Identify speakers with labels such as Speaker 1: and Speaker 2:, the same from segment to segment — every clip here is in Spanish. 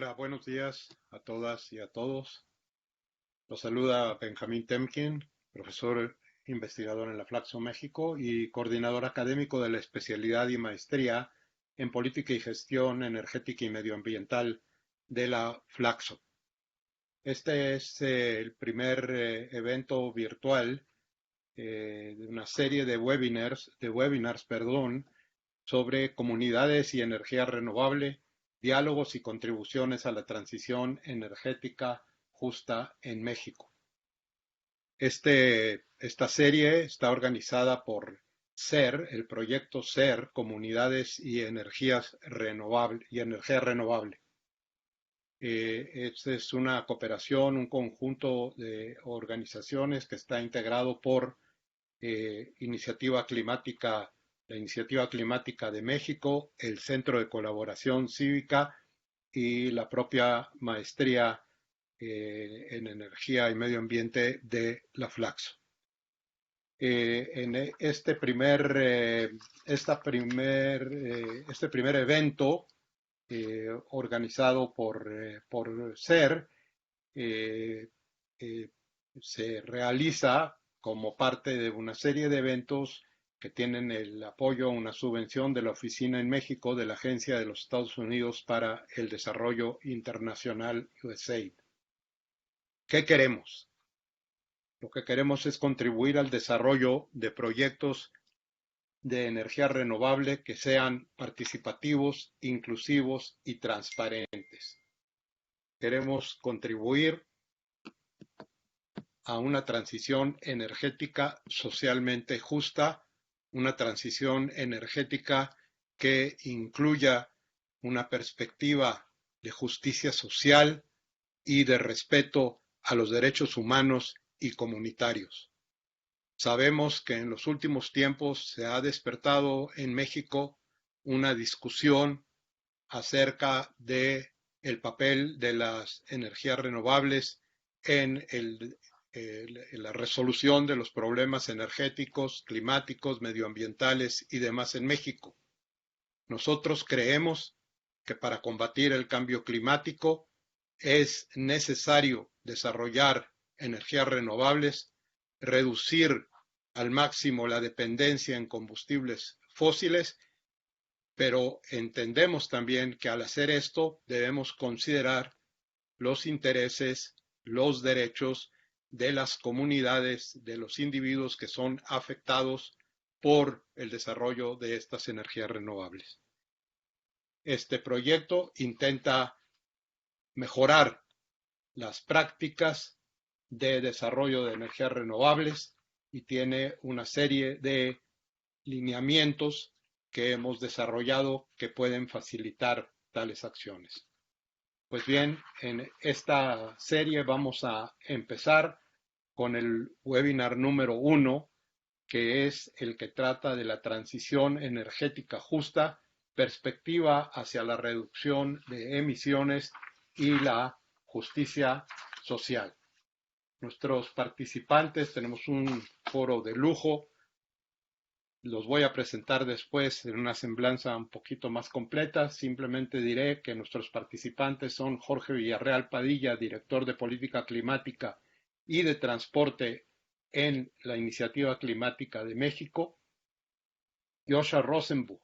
Speaker 1: Hola, buenos días a todas y a todos. Los saluda Benjamín Temkin, profesor investigador en la Flaxo México y coordinador académico de la especialidad y maestría en política y gestión energética y medioambiental de la Flaxo. Este es el primer evento virtual de una serie de webinars, sobre comunidades y energía renovable, diálogos y contribuciones a la transición energética justa en México. Esta serie está organizada por SER, el proyecto SER, Comunidades y Energías Renovables y Energía Renovable. Esta es una cooperación, un conjunto de organizaciones que está integrado por la Iniciativa Climática de México, el Centro de Colaboración Cívica y la propia maestría en Energía y Medio Ambiente de la Flaxo. En este primer evento organizado por SER eh, eh, se realiza como parte de una serie de eventos que tienen el apoyo, una subvención de la oficina en México de la Agencia de los Estados Unidos para el Desarrollo Internacional, USAID. ¿Qué queremos? Lo que queremos es contribuir al desarrollo de proyectos de energía renovable que sean participativos, inclusivos y transparentes. Queremos contribuir a una transición energética socialmente justa, una transición energética que incluya una perspectiva de justicia social y de respeto a los derechos humanos y comunitarios. Sabemos que en los últimos tiempos se ha despertado en México una discusión acerca de el papel de las energías renovables en la resolución de los problemas energéticos, climáticos, medioambientales y demás en México. Nosotros creemos que para combatir el cambio climático es necesario desarrollar energías renovables, reducir al máximo la dependencia en combustibles fósiles, pero entendemos también que al hacer esto debemos considerar los intereses, los derechos de las comunidades, de los individuos que son afectados por el desarrollo de estas energías renovables. Este proyecto intenta mejorar las prácticas de desarrollo de energías renovables y tiene una serie de lineamientos que hemos desarrollado que pueden facilitar tales acciones. Pues bien, en esta serie vamos a empezar con el webinar número 1, que es el que trata de la transición energética justa, perspectiva hacia la reducción de emisiones y la justicia social. Nuestros participantes, tenemos un foro de lujo. Los voy a presentar después en una semblanza un poquito más completa. Simplemente diré que nuestros participantes son Jorge Villarreal Padilla, director de Política Climática y de Transporte en la Iniciativa Climática de México; Joshua Rosenbuch,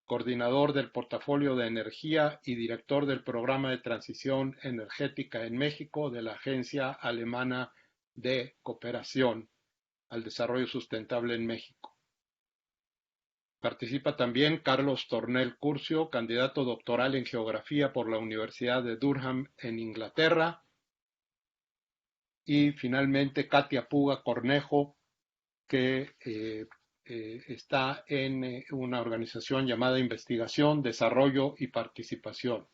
Speaker 1: coordinador del portafolio de energía y director del programa de transición energética en México de la Agencia Alemana de Cooperación al Desarrollo Sustentable en México. Participa también Carlos Tornel Curcio, candidato doctoral en geografía por la Universidad de Durham en Inglaterra. Y finalmente Katia Puga Cornejo, que está en una organización llamada Investigación, Desarrollo y Participación.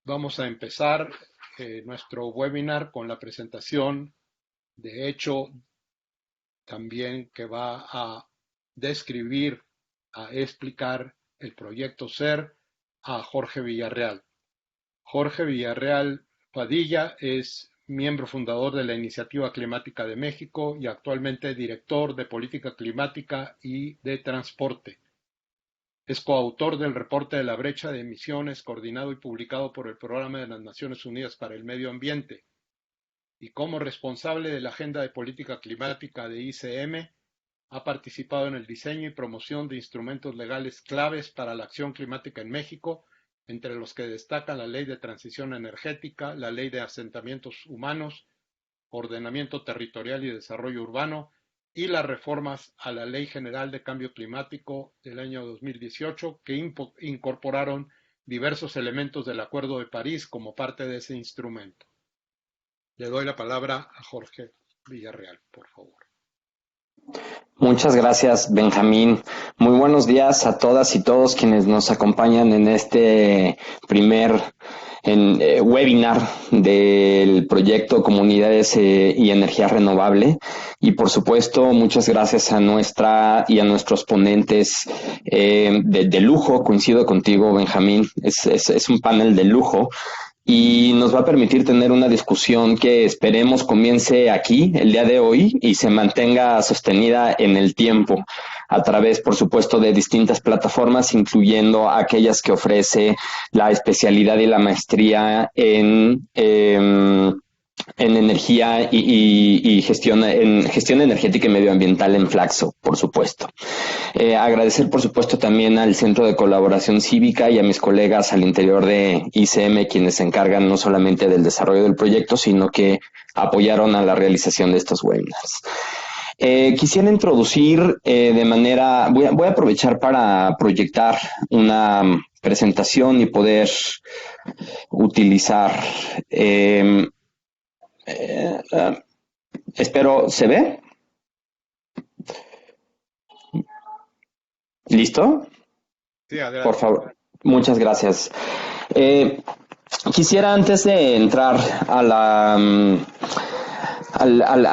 Speaker 1: Vamos a empezar nuestro webinar con la presentación, de hecho, también que va a describir, a explicar el proyecto SER, a Jorge Villarreal. Jorge Villarreal Padilla es miembro fundador de la Iniciativa Climática de México y actualmente director de Política Climática y de Transporte. Es coautor del reporte de la brecha de emisiones coordinado y publicado por el Programa de las Naciones Unidas para el Medio Ambiente. Y como responsable de la Agenda de Política Climática de ICM, ha participado en el diseño y promoción de instrumentos legales claves para la acción climática en México, entre los que destacan la Ley de Transición Energética, la Ley de Asentamientos Humanos, Ordenamiento Territorial y Desarrollo Urbano, y las reformas a la Ley General de Cambio Climático del año 2018, que incorporaron diversos elementos del Acuerdo de París como parte de ese instrumento. Le doy la palabra a Jorge Villarreal, por favor.
Speaker 2: Muchas gracias, Benjamín. Muy buenos días a todas y todos quienes nos acompañan en este primer webinar del proyecto Comunidades y Energía Renovable. Y por supuesto, muchas gracias a nuestra y a nuestros ponentes de lujo. Coincido contigo, Benjamín. Es un panel de lujo. Y nos va a permitir tener una discusión que esperemos comience aquí, el día de hoy, y se mantenga sostenida en el tiempo, a través, por supuesto, de distintas plataformas, incluyendo aquellas que ofrece la especialidad y la maestría en energía y gestión energética y medioambiental en Flaxo, por supuesto. Agradecer, por supuesto, también al Centro de Colaboración Cívica y a mis colegas al interior de ICM, quienes se encargan no solamente del desarrollo del proyecto, sino que apoyaron a la realización de estos webinars. Quisiera introducir voy a aprovechar para proyectar una presentación y poder utilizar espero, ¿se ve? ¿Listo?
Speaker 1: Sí, adelante.
Speaker 2: Por favor, muchas gracias. Quisiera, antes de entrar a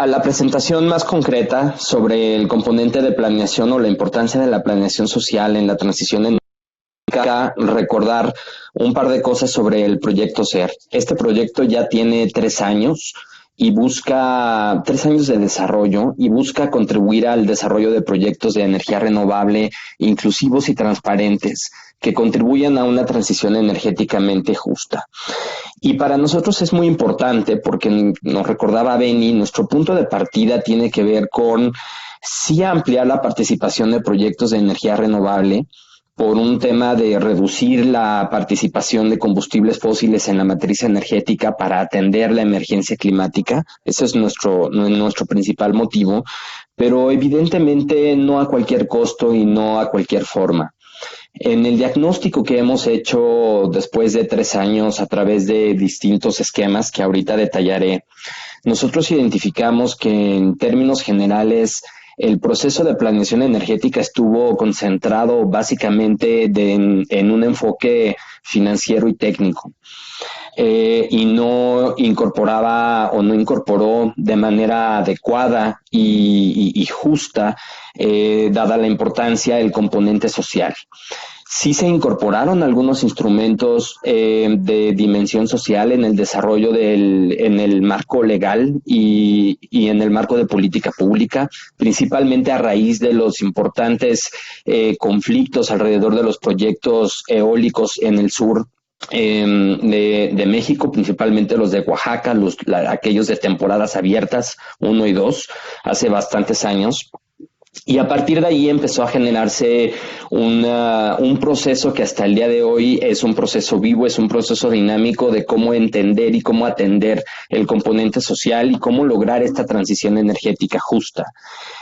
Speaker 2: la presentación más concreta sobre el componente de planeación o la importancia de la planeación social en la transición energética, recordar un par de cosas sobre el proyecto SER. Este proyecto ya tiene 3 años y busca 3 años de desarrollo y busca contribuir al desarrollo de proyectos de energía renovable inclusivos y transparentes que contribuyan a una transición energéticamente justa. Y para nosotros es muy importante porque nos recordaba Beni, nuestro punto de partida tiene que ver con sí ampliar la participación de proyectos de energía renovable por un tema de reducir la participación de combustibles fósiles en la matriz energética para atender la emergencia climática. Ese es nuestro principal motivo, pero evidentemente no a cualquier costo y no a cualquier forma. En el diagnóstico que hemos hecho después de 3 años a través de distintos esquemas que ahorita detallaré, nosotros identificamos que en términos generales el proceso de planeación energética estuvo concentrado básicamente en un enfoque financiero y técnico. Y no incorporaba o no incorporó de manera adecuada y justa, dada la importancia del componente social. Sí se incorporaron algunos instrumentos de dimensión social en el desarrollo en el marco legal y en el marco de política pública, principalmente a raíz de los importantes conflictos alrededor de los proyectos eólicos en el sur de México, principalmente los de Oaxaca, aquellos de temporadas abiertas 1 y 2, hace bastantes años. Y a partir de ahí empezó a generarse un proceso que hasta el día de hoy es un proceso vivo, es un proceso dinámico de cómo entender y cómo atender el componente social y cómo lograr esta transición energética justa.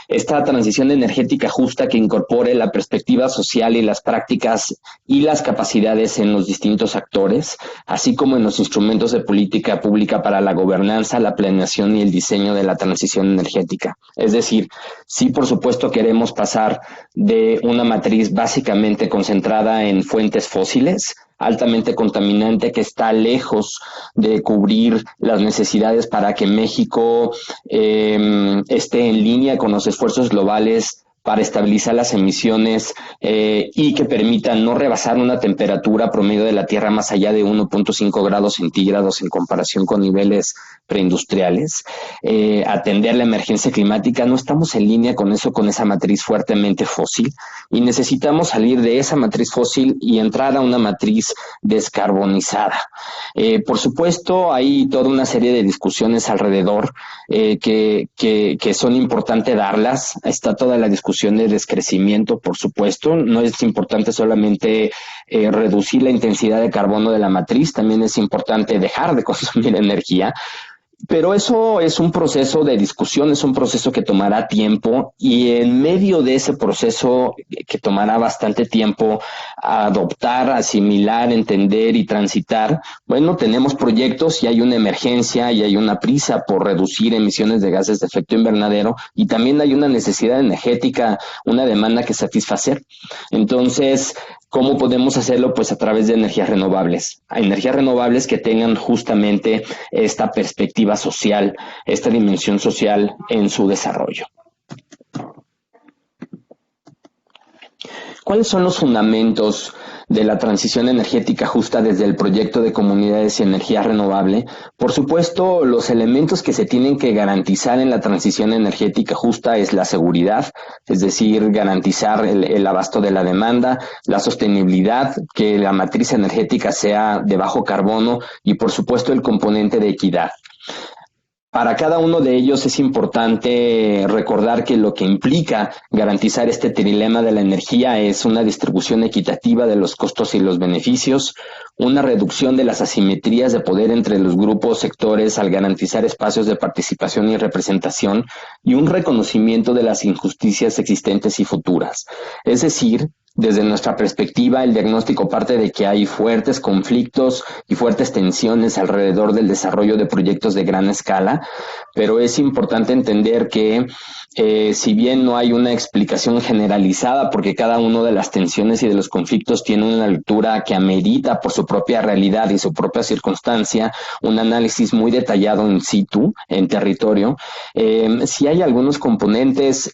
Speaker 2: Esta transición energética justa que incorpore la perspectiva social y las prácticas y las capacidades en los distintos actores, así como en los instrumentos de política pública para la gobernanza, la planeación y el diseño de la transición energética. Es decir, sí, por supuesto, queremos pasar de una matriz básicamente concentrada en fuentes fósiles, altamente contaminante, que está lejos de cubrir las necesidades para que México esté en línea con los esfuerzos globales para estabilizar las emisiones y que permitan no rebasar una temperatura promedio de la Tierra más allá de 1.5 grados centígrados en comparación con niveles preindustriales, atender la emergencia climática. No estamos en línea con eso, con esa matriz fuertemente fósil, y necesitamos salir de esa matriz fósil y entrar a una matriz descarbonizada. Por supuesto, hay toda una serie de discusiones alrededor que son importantes darlas. Está toda la discusión de descrecimiento, por supuesto. No es importante solamente reducir la intensidad de carbono de la matriz, también es importante dejar de consumir energía. Pero eso es un proceso de discusión, es un proceso que tomará tiempo, y en medio de ese proceso que tomará bastante tiempo adoptar, asimilar, entender y transitar, bueno, tenemos proyectos y hay una emergencia y hay una prisa por reducir emisiones de gases de efecto invernadero, y también hay una necesidad energética, una demanda que satisfacer. Entonces, ¿cómo podemos hacerlo? Pues a través de energías renovables que tengan justamente esta perspectiva social, esta dimensión social en su desarrollo. ¿Cuáles son los fundamentos de la transición energética justa desde el proyecto de comunidades y energía renovable? Por supuesto, los elementos que se tienen que garantizar en la transición energética justa es la seguridad, es decir, garantizar el abasto de la demanda, la sostenibilidad, que la matriz energética sea de bajo carbono, y por supuesto el componente de equidad. Para cada uno de ellos es importante recordar que lo que implica garantizar este trilema de la energía es una distribución equitativa de los costos y los beneficios, una reducción de las asimetrías de poder entre los grupos, sectores, al garantizar espacios de participación y representación, y un reconocimiento de las injusticias existentes y futuras. Es decir, desde nuestra perspectiva, el diagnóstico parte de que hay fuertes conflictos y fuertes tensiones alrededor del desarrollo de proyectos de gran escala, pero es importante entender que si bien no hay una explicación generalizada, porque cada una de las tensiones y de los conflictos tiene una lectura que amerita por su propia realidad y su propia circunstancia un análisis muy detallado in situ, en territorio, sí hay algunos componentes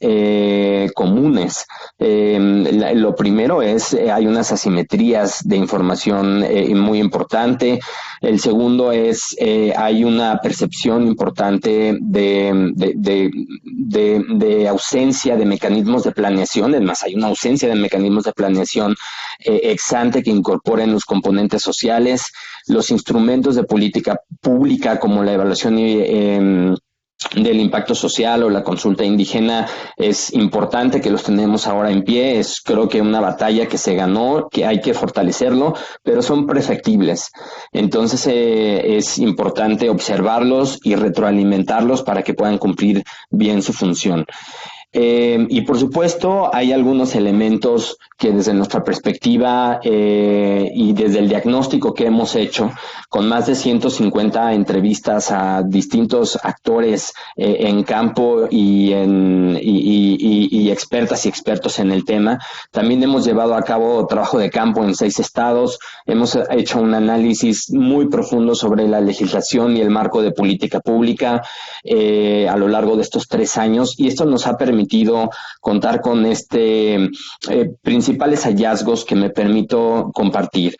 Speaker 2: comunes. Lo primero es, hay unas asimetrías de información muy importante. El segundo es, hay una percepción importante de ausencia de mecanismos de planeación. Es más, hay una ausencia de mecanismos de planeación ex ante que incorporen los componentes sociales, los instrumentos de política pública como la evaluación del impacto social o la consulta indígena. Es importante que los tenemos ahora en pie. Es, creo que, una batalla que se ganó, que hay que fortalecerlo, pero son perfectibles. Entonces es importante observarlos y retroalimentarlos para que puedan cumplir bien su función. Y por supuesto hay algunos elementos que desde nuestra perspectiva y desde el diagnóstico que hemos hecho con más de 150 entrevistas a distintos actores en campo y expertas y expertos en el tema, también hemos llevado a cabo trabajo de campo en 6 estados, hemos hecho un análisis muy profundo sobre la legislación y el marco de política pública a lo largo de estos 3 años, y esto nos ha permitido contar con principales hallazgos que me permito compartir.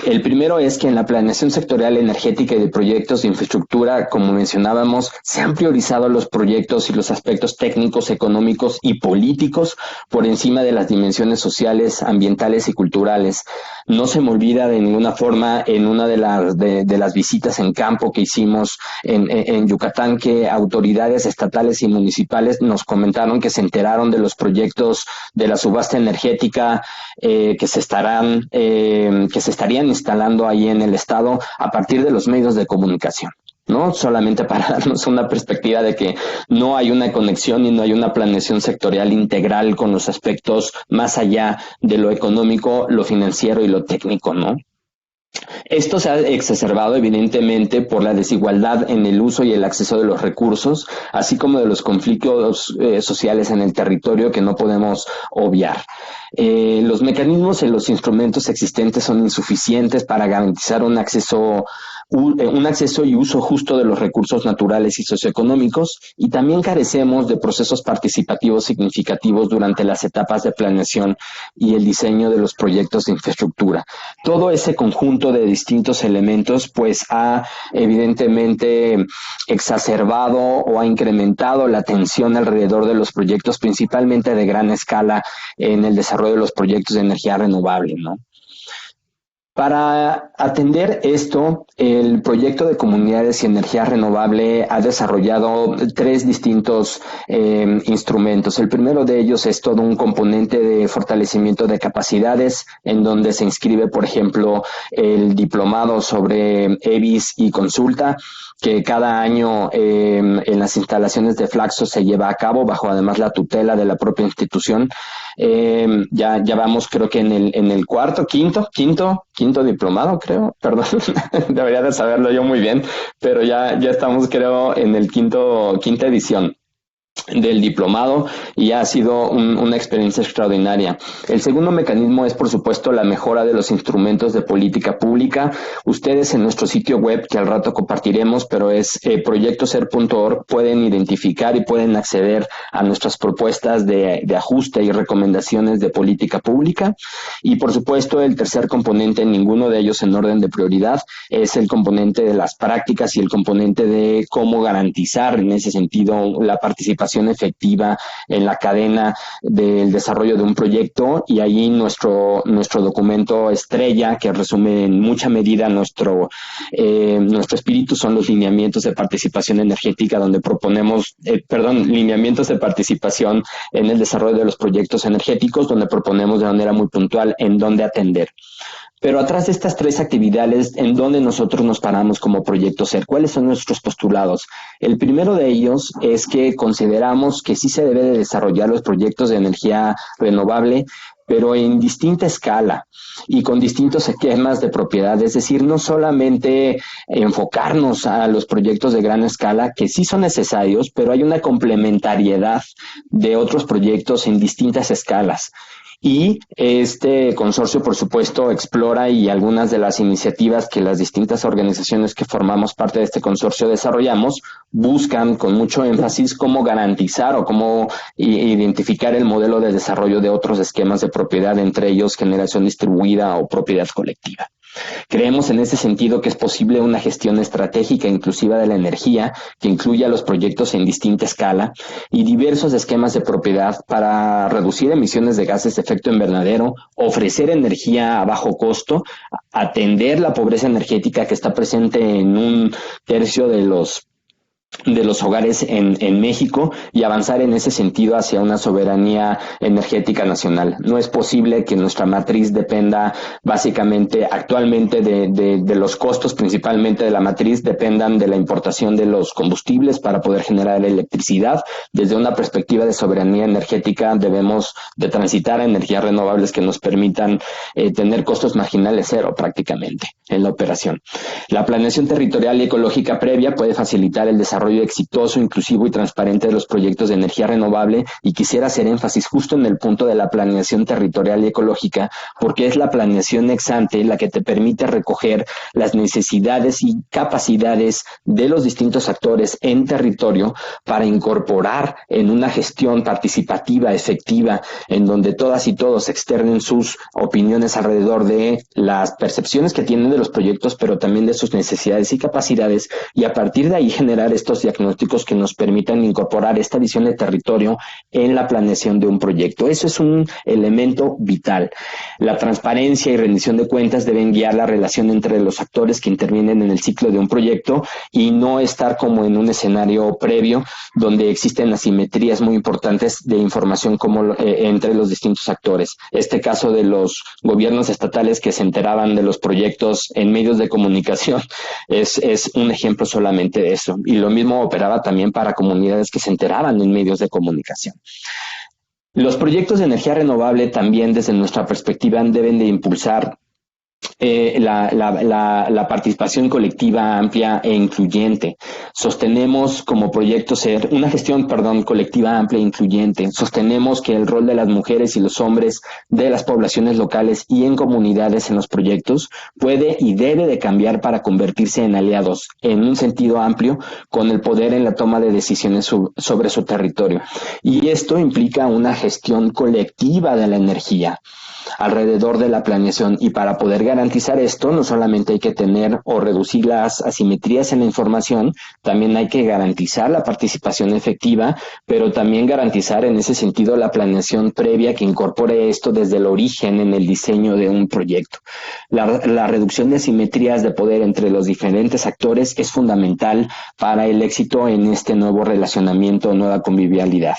Speaker 2: El primero es que en la planeación sectorial energética y de proyectos de infraestructura, como mencionábamos, se han priorizado los proyectos y los aspectos técnicos, económicos y políticos por encima de las dimensiones sociales, ambientales y culturales. No se me olvida de ninguna forma en una de las visitas en campo que hicimos en Yucatán, que autoridades estatales y municipales nos comentaron que se enteraron de los proyectos de la subasta energética que se estarían instalando ahí en el estado a partir de los medios de comunicación, ¿no? Solamente para darnos una perspectiva de que no hay una conexión y no hay una planeación sectorial integral con los aspectos más allá de lo económico, lo financiero y lo técnico, ¿no? Esto se ha exacerbado evidentemente por la desigualdad en el uso y el acceso de los recursos, así como de los conflictos sociales en el territorio que no podemos obviar. Los mecanismos y los instrumentos existentes son insuficientes para garantizar un acceso un acceso y uso justo de los recursos naturales y socioeconómicos, y también carecemos de procesos participativos significativos durante las etapas de planeación y el diseño de los proyectos de infraestructura. Todo ese conjunto de distintos elementos pues ha evidentemente exacerbado o ha incrementado la tensión alrededor de los proyectos, principalmente de gran escala en el desarrollo de los proyectos de energía renovable, ¿no? Para atender esto, el proyecto de comunidades y energía renovable ha desarrollado 3 distintos instrumentos. El primero de ellos es todo un componente de fortalecimiento de capacidades, en donde se inscribe, por ejemplo, el diplomado sobre EBIS y consulta, que cada año en las instalaciones de Flaxo se lleva a cabo, bajo además la tutela de la propia institución. Ya vamos, creo que en el quinto diplomado, creo, perdón, debería de saberlo yo muy bien, pero ya estamos, creo, en el quinta edición del diplomado, y ha sido una experiencia extraordinaria. El segundo mecanismo es, por supuesto, la mejora de los instrumentos de política pública. Ustedes en nuestro sitio web, que al rato compartiremos, pero es proyectoser.org, pueden identificar y pueden acceder a nuestras propuestas de ajuste y recomendaciones de política pública. Y, por supuesto, el tercer componente, ninguno de ellos en orden de prioridad, es el componente de las prácticas y el componente de cómo garantizar, en ese sentido, la participación efectiva en la cadena del desarrollo de un proyecto. Y ahí nuestro documento estrella, que resume en mucha medida nuestro espíritu, son los lineamientos de participación energética, donde proponemos, lineamientos de participación en el desarrollo de los proyectos energéticos, donde proponemos de manera muy puntual en dónde atender. Pero atrás de estas 3 actividades, ¿en dónde nosotros nos paramos como Proyecto SER? ¿Cuáles son nuestros postulados? El primero de ellos es que consideramos que sí se debe de desarrollar los proyectos de energía renovable, pero en distinta escala y con distintos esquemas de propiedad. Es decir, no solamente enfocarnos a los proyectos de gran escala, que sí son necesarios, pero hay una complementariedad de otros proyectos en distintas escalas. Y este consorcio, por supuesto, explora, y algunas de las iniciativas que las distintas organizaciones que formamos parte de este consorcio desarrollamos buscan con mucho énfasis cómo garantizar o cómo identificar el modelo de desarrollo de otros esquemas de propiedad, entre ellos generación distribuida o propiedad colectiva. Creemos en ese sentido que es posible una gestión estratégica inclusiva de la energía que incluya los proyectos en distinta escala y diversos esquemas de propiedad para reducir emisiones de gases de efecto invernadero, ofrecer energía a bajo costo, atender la pobreza energética que está presente en 1/3 de los hogares en México, y avanzar en ese sentido hacia una soberanía energética nacional. No es posible que nuestra matriz dependa básicamente actualmente de los costos, principalmente de la matriz, dependan de la importación de los combustibles para poder generar electricidad. Desde una perspectiva de soberanía energética debemos de transitar a energías renovables que nos permitan tener costos marginales cero prácticamente en la operación. La planeación territorial y ecológica previa puede facilitar el desarrollo exitoso, inclusivo y transparente de los proyectos de energía renovable, y quisiera hacer énfasis justo en el punto de la planeación territorial y ecológica, porque es la planeación ex ante la que te permite recoger las necesidades y capacidades de los distintos actores en territorio para incorporar en una gestión participativa, efectiva, en donde todas y todos externen sus opiniones alrededor de las percepciones que tienen de los proyectos, pero también de sus necesidades y capacidades, y a partir de ahí generar estos diagnósticos que nos permitan incorporar esta visión de territorio en la planeación de un proyecto. Eso es un elemento vital. La transparencia y rendición de cuentas deben guiar la relación entre los actores que intervienen en el ciclo de un proyecto, y no estar como en un escenario previo donde existen asimetrías muy importantes de información entre los distintos actores. Este caso de los gobiernos estatales que se enteraban de los proyectos en medios de comunicación es un ejemplo solamente de eso. Y lo mismo operaba también para comunidades que se enteraban en medios de comunicación. Los proyectos de energía renovable también, desde nuestra perspectiva, deben de impulsar la participación colectiva amplia e incluyente. Sostenemos como proyecto SER una gestión, colectiva amplia e incluyente. Sostenemos que el rol de las mujeres y los hombres de las poblaciones locales y en comunidades en los proyectos puede y debe de cambiar para convertirse en aliados en un sentido amplio con el poder en la toma de decisiones sobre su territorio. Y esto implica una gestión colectiva de la energía alrededor de la planeación, y para poder garantizar esto no solamente hay que tener o reducir las asimetrías en la información, también hay que garantizar la participación efectiva, pero también garantizar en ese sentido la planeación previa que incorpore esto desde el origen en el diseño de un proyecto. La reducción de asimetrías de poder entre los diferentes actores es fundamental para el éxito en este nuevo relacionamiento, nueva convivialidad.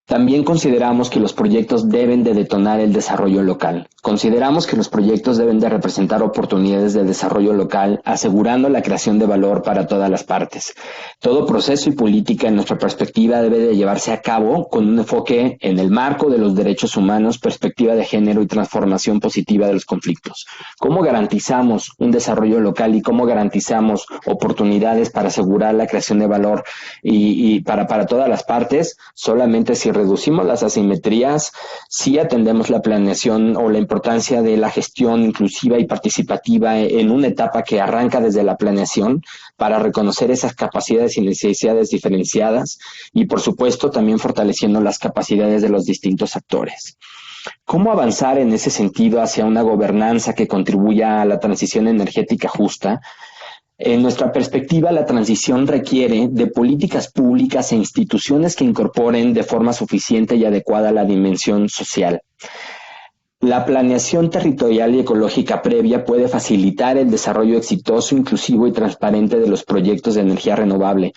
Speaker 2: También consideramos que los proyectos deben de detonar el desarrollo local. Consideramos que los proyectos deben de representar oportunidades de desarrollo local, asegurando la creación de valor para todas las partes. Todo proceso y política, en nuestra perspectiva, debe de llevarse a cabo con un enfoque en el marco de los derechos humanos, perspectiva de género y transformación positiva de los conflictos. ¿Cómo garantizamos un desarrollo local y cómo garantizamos oportunidades para asegurar la creación de valor y para todas las partes? Solamente si reducimos las asimetrías, si atendemos la planeación o la importancia de la gestión inclusiva y participativa en una etapa que arranca desde la planeación para reconocer esas capacidades y necesidades diferenciadas y, por supuesto, también fortaleciendo las capacidades de los distintos actores. ¿Cómo avanzar en ese sentido hacia una gobernanza que contribuya a la transición energética justa? En nuestra perspectiva, la transición requiere de políticas públicas e instituciones que incorporen de forma suficiente y adecuada la dimensión social. La planeación territorial y ecológica previa puede facilitar el desarrollo exitoso, inclusivo y transparente de los proyectos de energía renovable.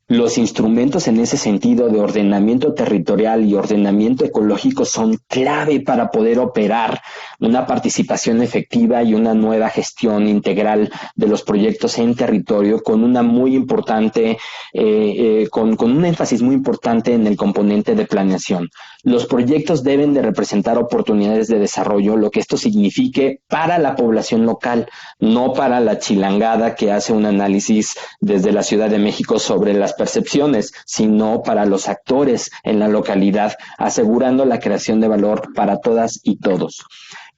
Speaker 2: Los instrumentos en ese sentido de ordenamiento territorial y ordenamiento ecológico son clave para poder operar una participación efectiva y una nueva gestión integral de los proyectos en territorio con una muy importante, con un énfasis muy importante en el componente de planeación. Los proyectos deben de representar oportunidades de desarrollo, lo que esto signifique para la población local, no para la chilangada que hace un análisis desde la Ciudad de México sobre las percepciones, sino para los actores en la localidad, asegurando la creación de valor para todas y todos.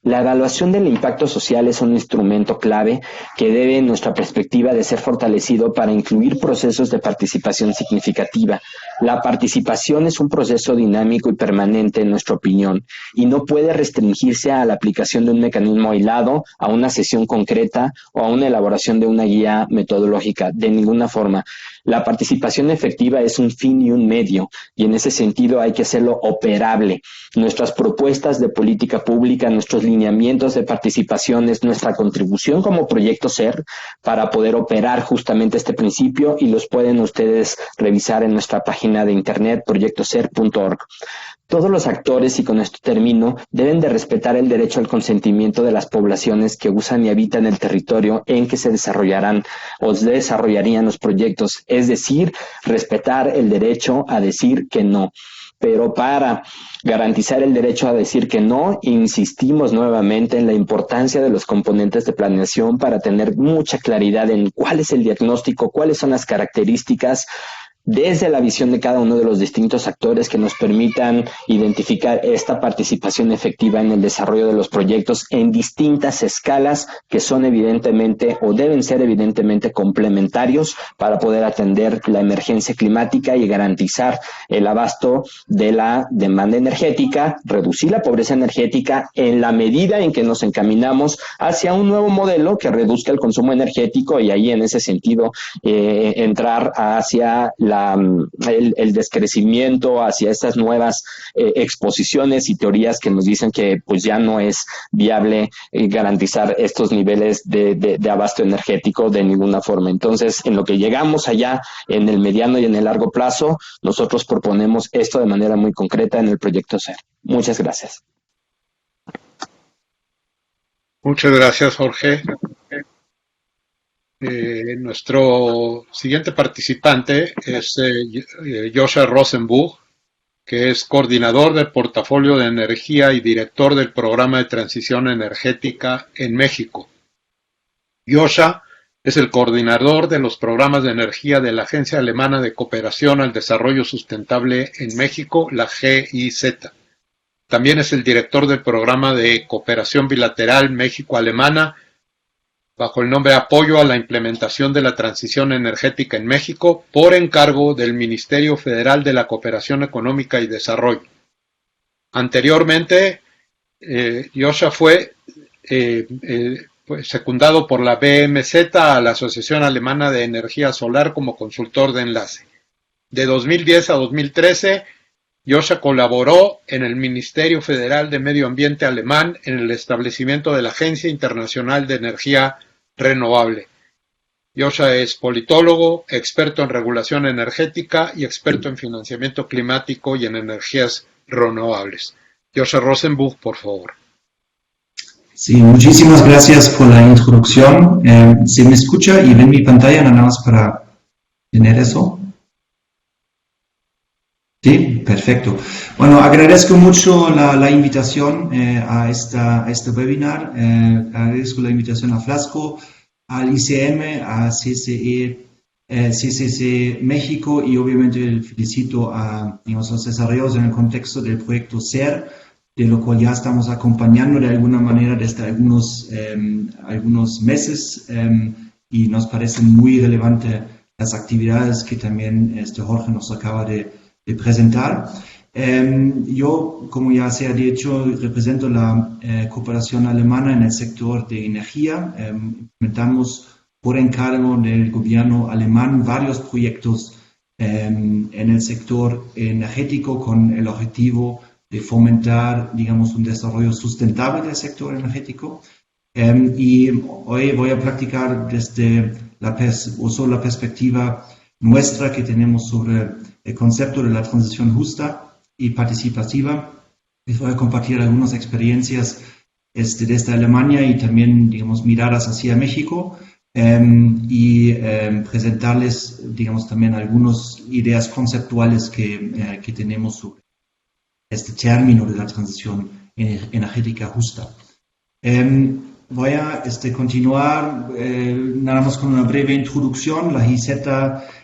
Speaker 2: La evaluación del impacto social es un instrumento clave que debe, en nuestra perspectiva, de ser fortalecido para incluir procesos de participación significativa. La participación es un proceso dinámico y permanente, en nuestra opinión, y no puede restringirse a la aplicación de un mecanismo aislado, a una sesión concreta o a una elaboración de una guía metodológica, de ninguna forma. La participación efectiva es un fin y un medio, y en ese sentido hay que hacerlo operable. Nuestras propuestas de política pública, nuestros lineamientos de participación es nuestra contribución como Proyecto SER para poder operar justamente este principio, y los pueden ustedes revisar en nuestra página de internet proyectoser.org. Todos los actores, y con esto termino, deben de respetar el derecho al consentimiento de las poblaciones que usan y habitan el territorio en que se desarrollarán o se desarrollarían los proyectos, es decir, respetar el derecho a decir que no. Pero para garantizar el derecho a decir que no, insistimos nuevamente en la importancia de los componentes de planeación para tener mucha claridad en cuál es el diagnóstico, cuáles son las características desde la visión de cada uno de los distintos actores que nos permitan identificar esta participación efectiva en el desarrollo de los proyectos en distintas escalas que son evidentemente o deben ser evidentemente complementarios para poder atender la emergencia climática y garantizar el abasto de la demanda energética, reducir la pobreza energética en la medida en que nos encaminamos hacia un nuevo modelo que reduzca el consumo energético, y ahí en ese sentido entrar hacia el descrecimiento, hacia estas nuevas exposiciones y teorías que nos dicen que pues ya no es viable garantizar estos niveles de abasto energético de ninguna forma. Entonces, en lo que llegamos allá en el mediano y en el largo plazo, nosotros proponemos esto de manera muy concreta en el proyecto SER. Muchas gracias.
Speaker 1: Muchas gracias, Jorge. Nuestro siguiente participante es Joshua Rosenbuch, que es coordinador del portafolio de energía y director del programa de transición energética en México. Joscha es el coordinador de los programas de energía de la Agencia Alemana de Cooperación al Desarrollo Sustentable en México, la GIZ. También es el director del programa de cooperación bilateral México-Alemana, bajo el nombre Apoyo a la implementación de la transición energética en México, por encargo del Ministerio Federal de la Cooperación Económica y Desarrollo. Anteriormente, Joscha fue secundado por la BMZ a la Asociación Alemana de Energía Solar como consultor de enlace. De 2010 a 2013, Joscha colaboró en el Ministerio Federal de Medio Ambiente alemán en el establecimiento de la Agencia Internacional de Energía Renovable. Joscha es politólogo, experto en regulación energética y experto en financiamiento climático y en energías renovables. Joscha Rosenbuch, por favor.
Speaker 3: Sí, muchísimas gracias por la introducción. ¿Se me escucha y ven mi pantalla nada más para tener eso? Sí, perfecto. Bueno, agradezco mucho la invitación a este webinar. Agradezco la invitación a Flasco, al ICM, a CCC México y obviamente felicito a los desarrolladores en el contexto del proyecto SER, de lo cual ya estamos acompañando de alguna manera desde algunos meses y nos parecen muy relevantes las actividades que también Jorge nos acaba de presentar. Yo, como ya se ha dicho, represento la cooperación alemana en el sector de energía. Implementamos por encargo del gobierno alemán varios proyectos en el sector energético con el objetivo de fomentar, digamos, un desarrollo sustentable del sector energético. Y hoy voy a practicar desde la perspectiva nuestra que tenemos sobre el concepto de la transición justa y participativa. Les voy a compartir algunas experiencias desde Alemania y también, digamos, miradas hacia México y presentarles, digamos, también algunas ideas conceptuales que tenemos sobre este término de la transición energética justa. Voy a continuar nada más con una breve introducción. La GIZ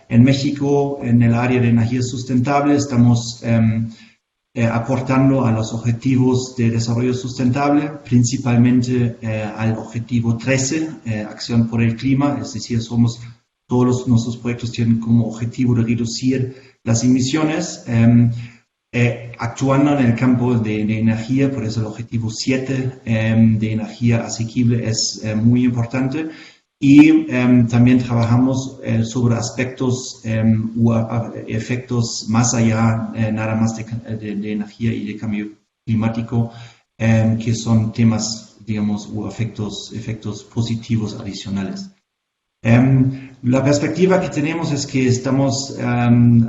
Speaker 3: en México, en el área de energía sustentable, estamos aportando a los objetivos de desarrollo sustentable, principalmente al objetivo 13, acción por el clima, es decir, todos nuestros proyectos tienen como objetivo de reducir las emisiones, actuando en el campo de energía, por eso el objetivo 7 de energía asequible es muy importante. Y también trabajamos sobre aspectos u efectos más allá, nada más de energía y de cambio climático, que son temas, digamos, u efectos positivos adicionales. La perspectiva que tenemos es que estamos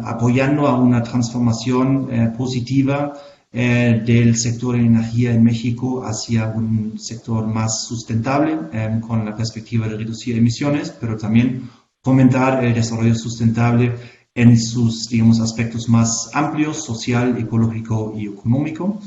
Speaker 3: apoyando a una transformación positiva del sector de energía en México hacia un sector más sustentable, con la perspectiva de reducir emisiones, pero también fomentar el desarrollo sustentable en sus, digamos, aspectos más amplios, social, ecológico y económico.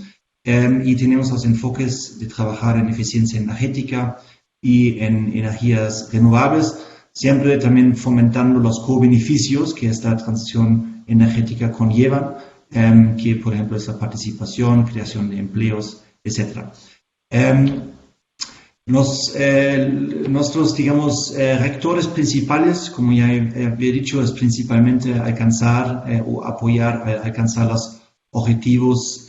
Speaker 3: Y tenemos los enfoques de trabajar en eficiencia energética y en energías renovables, siempre también fomentando los co-beneficios que esta transición energética conlleva, que por ejemplo es la participación, creación de empleos, etc. Nuestros, digamos, rectores principales, como ya había dicho, es principalmente alcanzar o apoyar alcanzar los objetivos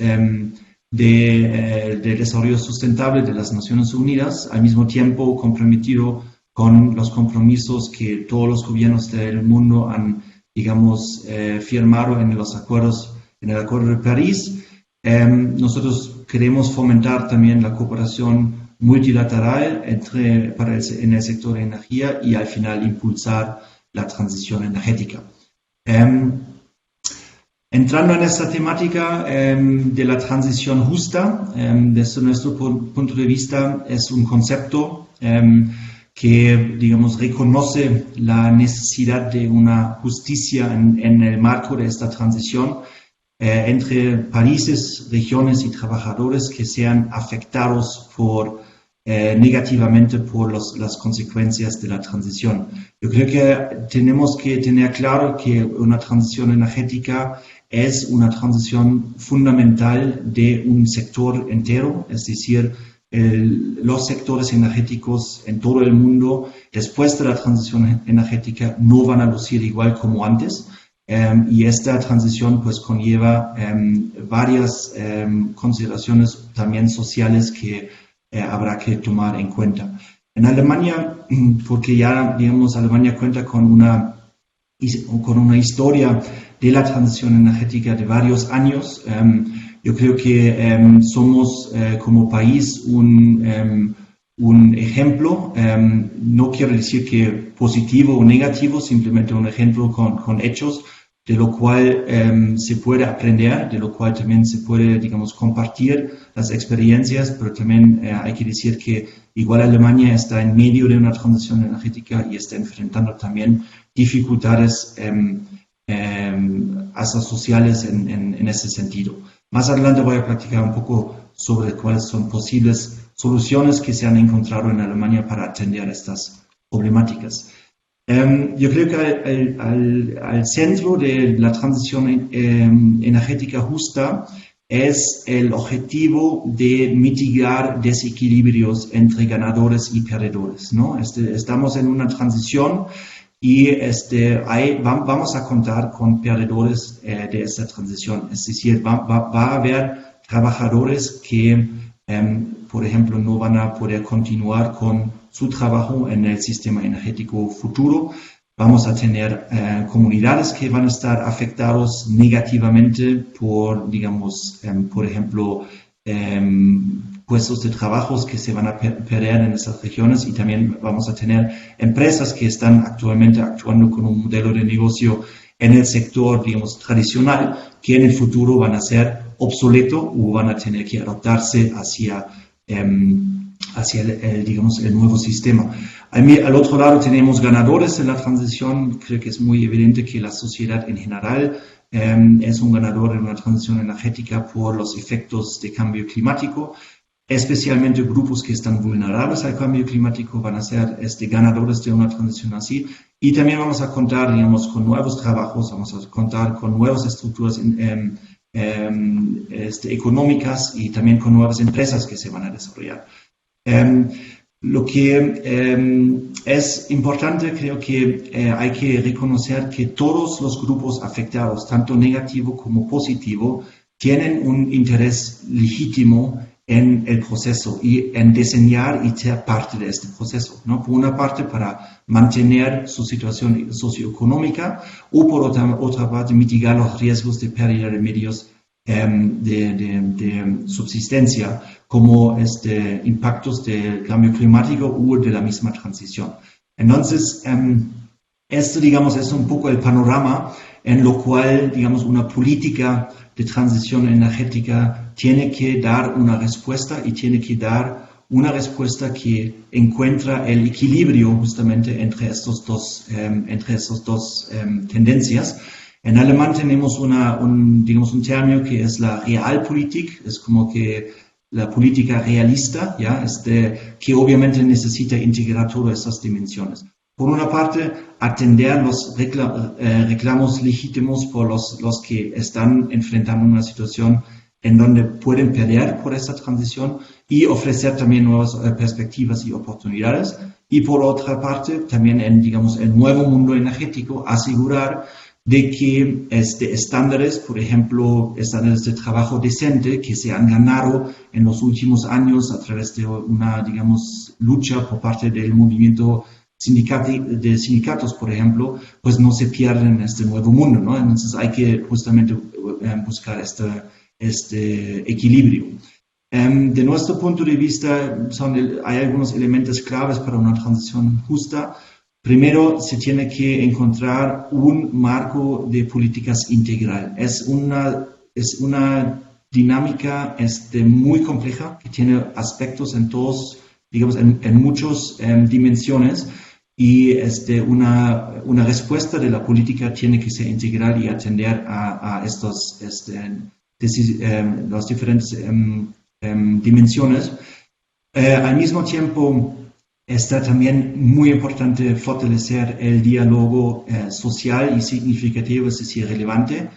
Speaker 3: de desarrollo sustentable de las Naciones Unidas, al mismo tiempo comprometido con los compromisos que todos los gobiernos del mundo han, digamos, firmado en los acuerdos, en el Acuerdo de París. Nosotros queremos fomentar también la cooperación multilateral en el sector de energía y al final impulsar la transición energética. Entrando en esta temática de la transición justa, desde nuestro punto de vista es un concepto que, digamos, reconoce la necesidad de una justicia en el marco de esta transición entre países, regiones y trabajadores que sean afectados negativamente por las consecuencias de la transición. Yo creo que tenemos que tener claro que una transición energética es una transición fundamental de un sector entero, es decir, los sectores energéticos en todo el mundo después de la transición energética no van a lucir igual como antes. Y esta transición pues conlleva varias consideraciones también sociales que habrá que tomar en cuenta. En Alemania, porque ya digamos Alemania cuenta con una historia de la transición energética de varios años, yo creo que somos como país un ejemplo, no quiero decir que positivo o negativo, simplemente un ejemplo con hechos, de lo cual se puede aprender, de lo cual también se puede, digamos, compartir las experiencias, pero también hay que decir que igual Alemania está en medio de una transición energética y está enfrentando también dificultades hasta sociales en ese sentido. Más adelante voy a platicar un poco sobre cuáles son posibles soluciones que se han encontrado en Alemania para atender estas problemáticas. Yo creo que al centro de la transición energética justa es el objetivo de mitigar desequilibrios entre ganadores y perdedores, ¿no? Estamos en una transición y vamos a contar con perdedores de esta transición. Es decir, va a haber trabajadores que, por ejemplo, no van a poder continuar con su trabajo en el sistema energético futuro. Vamos a tener comunidades que van a estar afectados negativamente por, digamos, por ejemplo, puestos de trabajo que se van a perder en esas regiones, y también vamos a tener empresas que están actualmente actuando con un modelo de negocio en el sector, digamos, tradicional, que en el futuro van a ser obsoleto o van a tener que adaptarse hacia digamos, el nuevo sistema. Al otro lado tenemos ganadores en la transición. Creo que es muy evidente que la sociedad en general es un ganador en una transición energética por los efectos de cambio climático. Especialmente grupos que están vulnerables al cambio climático van a ser ganadores de una transición así. Y también vamos a contar, digamos, con nuevos trabajos, vamos a contar con nuevas estructuras económicas y también con nuevas empresas que se van a desarrollar. Lo que es importante, creo que hay que reconocer que todos los grupos afectados, tanto negativo como positivo, tienen un interés legítimo en el proceso y en diseñar y ser parte de este proceso, ¿no? Por una parte, para mantener su situación socioeconómica, o por otra parte, mitigar los riesgos de pérdida de medios de subsistencia, como impactos del cambio climático o de la misma transición. Entonces, esto, digamos, es un poco el panorama en lo cual, digamos, una política de transición energética tiene que dar una respuesta, y tiene que dar una respuesta que encuentra el equilibrio justamente entre estos dos tendencias. En alemán tenemos un término que es la Realpolitik, es como que la política realista, ¿ya? Que obviamente necesita integrar todas estas dimensiones. Por una parte, atender los reclamos legítimos por los que están enfrentando una situación en donde pueden pelear por esta transición, y ofrecer también nuevas perspectivas y oportunidades. Y por otra parte, también en, digamos, el nuevo mundo energético, asegurar de que estándares, por ejemplo, estándares de trabajo decente que se han ganado en los últimos años a través de una, digamos, lucha por parte del movimiento de sindicatos, por ejemplo, pues no se pierden en este nuevo mundo, ¿no? Entonces hay que justamente buscar este equilibrio. De nuestro punto de vista, hay algunos elementos claves para una transición justa. Primero, se tiene que encontrar un marco de políticas integral. Es una dinámica muy compleja, que tiene aspectos en todos, digamos, en muchas dimensiones. y una respuesta de la política tiene que ser integral y atender a estos las diferentes dimensiones. Al mismo tiempo, está también muy importante fortalecer el diálogo social y significativo, es decir, relevante,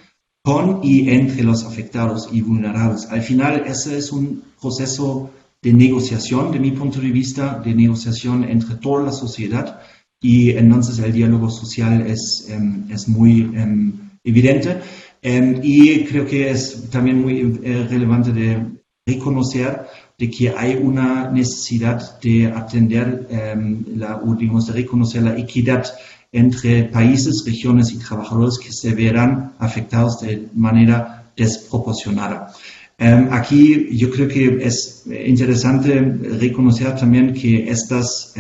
Speaker 3: con y entre los afectados y vulnerables. Al final, ese es un proceso de negociación, de mi punto de vista, de negociación entre toda la sociedad, y entonces el diálogo social es muy evidente. Y creo que es también muy relevante de reconocer de que hay una necesidad de atender, de reconocer la equidad entre países, regiones y trabajadores que se verán afectados de manera desproporcionada. Aquí yo creo que es interesante reconocer también que estas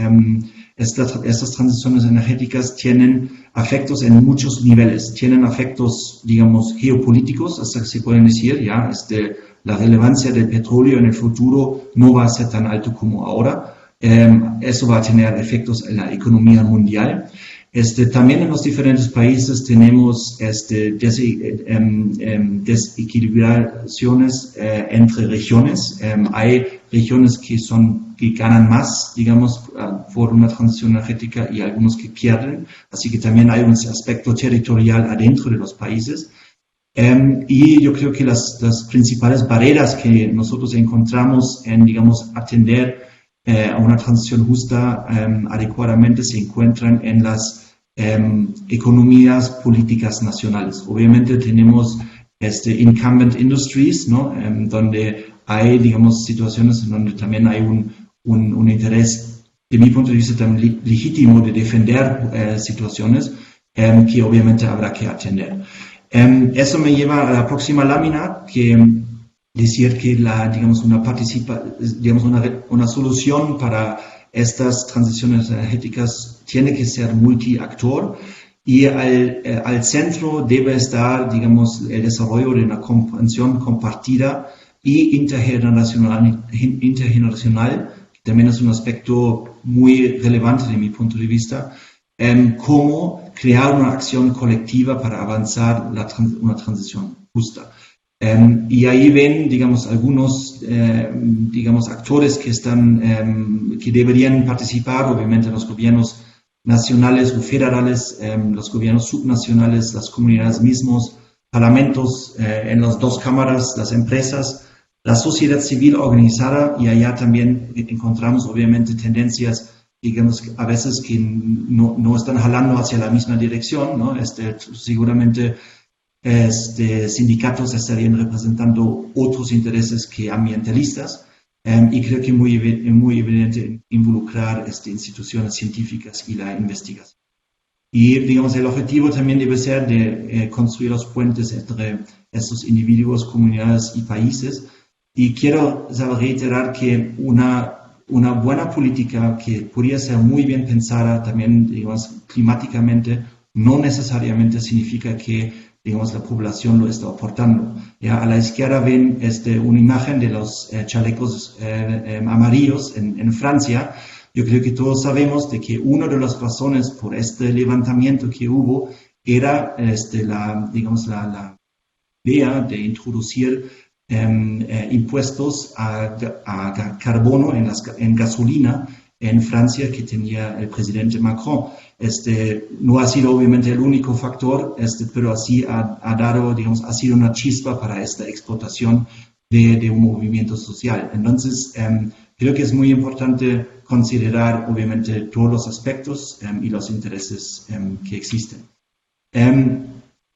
Speaker 3: transiciones energéticas tienen efectos en muchos niveles, tienen efectos, digamos, geopolíticos, hasta que se pueden decir, ya, la relevancia del petróleo en el futuro no va a ser tan alto como ahora. Eso va a tener efectos en la economía mundial. También en los diferentes países tenemos desequilibraciones entre regiones. Hay regiones que ganan más, digamos, por una transición energética y algunos que pierden. Así que también hay un aspecto territorial adentro de los países. Y yo creo que las principales barreras que nosotros encontramos en, digamos, atender a una transición justa adecuadamente se encuentran en las economías políticas nacionales. Obviamente tenemos incumbent industries, ¿no? Donde hay, digamos, situaciones en donde también hay un interés, de mi punto de vista, también legítimo de defender situaciones que obviamente habrá que atender. Eso me lleva a la próxima lámina, que decir que una solución para estas transiciones energéticas tiene que ser multiactor, y al centro debe estar, digamos, el desarrollo de una comprensión compartida y intergeneracional, que también es un aspecto muy relevante de mi punto de vista, cómo crear una acción colectiva para avanzar una transición justa. Y ahí ven, digamos, algunos, actores que deberían participar, obviamente los gobiernos nacionales o federales, los gobiernos subnacionales, las comunidades mismos, parlamentos en las dos cámaras, las empresas, la sociedad civil organizada, y allá también encontramos obviamente tendencias, digamos, a veces que no están jalando hacia la misma dirección, ¿no? Seguramente sindicatos estarían representando otros intereses que ambientalistas, y creo que muy evidente involucrar instituciones científicas y la investigación. Y, digamos, el objetivo también debe ser de construir los puentes entre estos individuos, comunidades y países. Y quiero reiterar que una buena política que podría ser muy bien pensada también, digamos, climáticamente, no necesariamente significa que, digamos, la población lo está aportando. Ya a la izquierda ven una imagen de los chalecos amarillos en Francia. Yo creo que todos sabemos de que una de las razones por este levantamiento que hubo era la idea de introducir impuestos a carbono en gasolina en Francia que tenía el presidente Macron. No ha sido obviamente el único factor, pero así ha dado, digamos, ha sido una chispa para esta explotación de un movimiento social. Entonces, creo que es muy importante considerar obviamente todos los aspectos y los intereses que existen.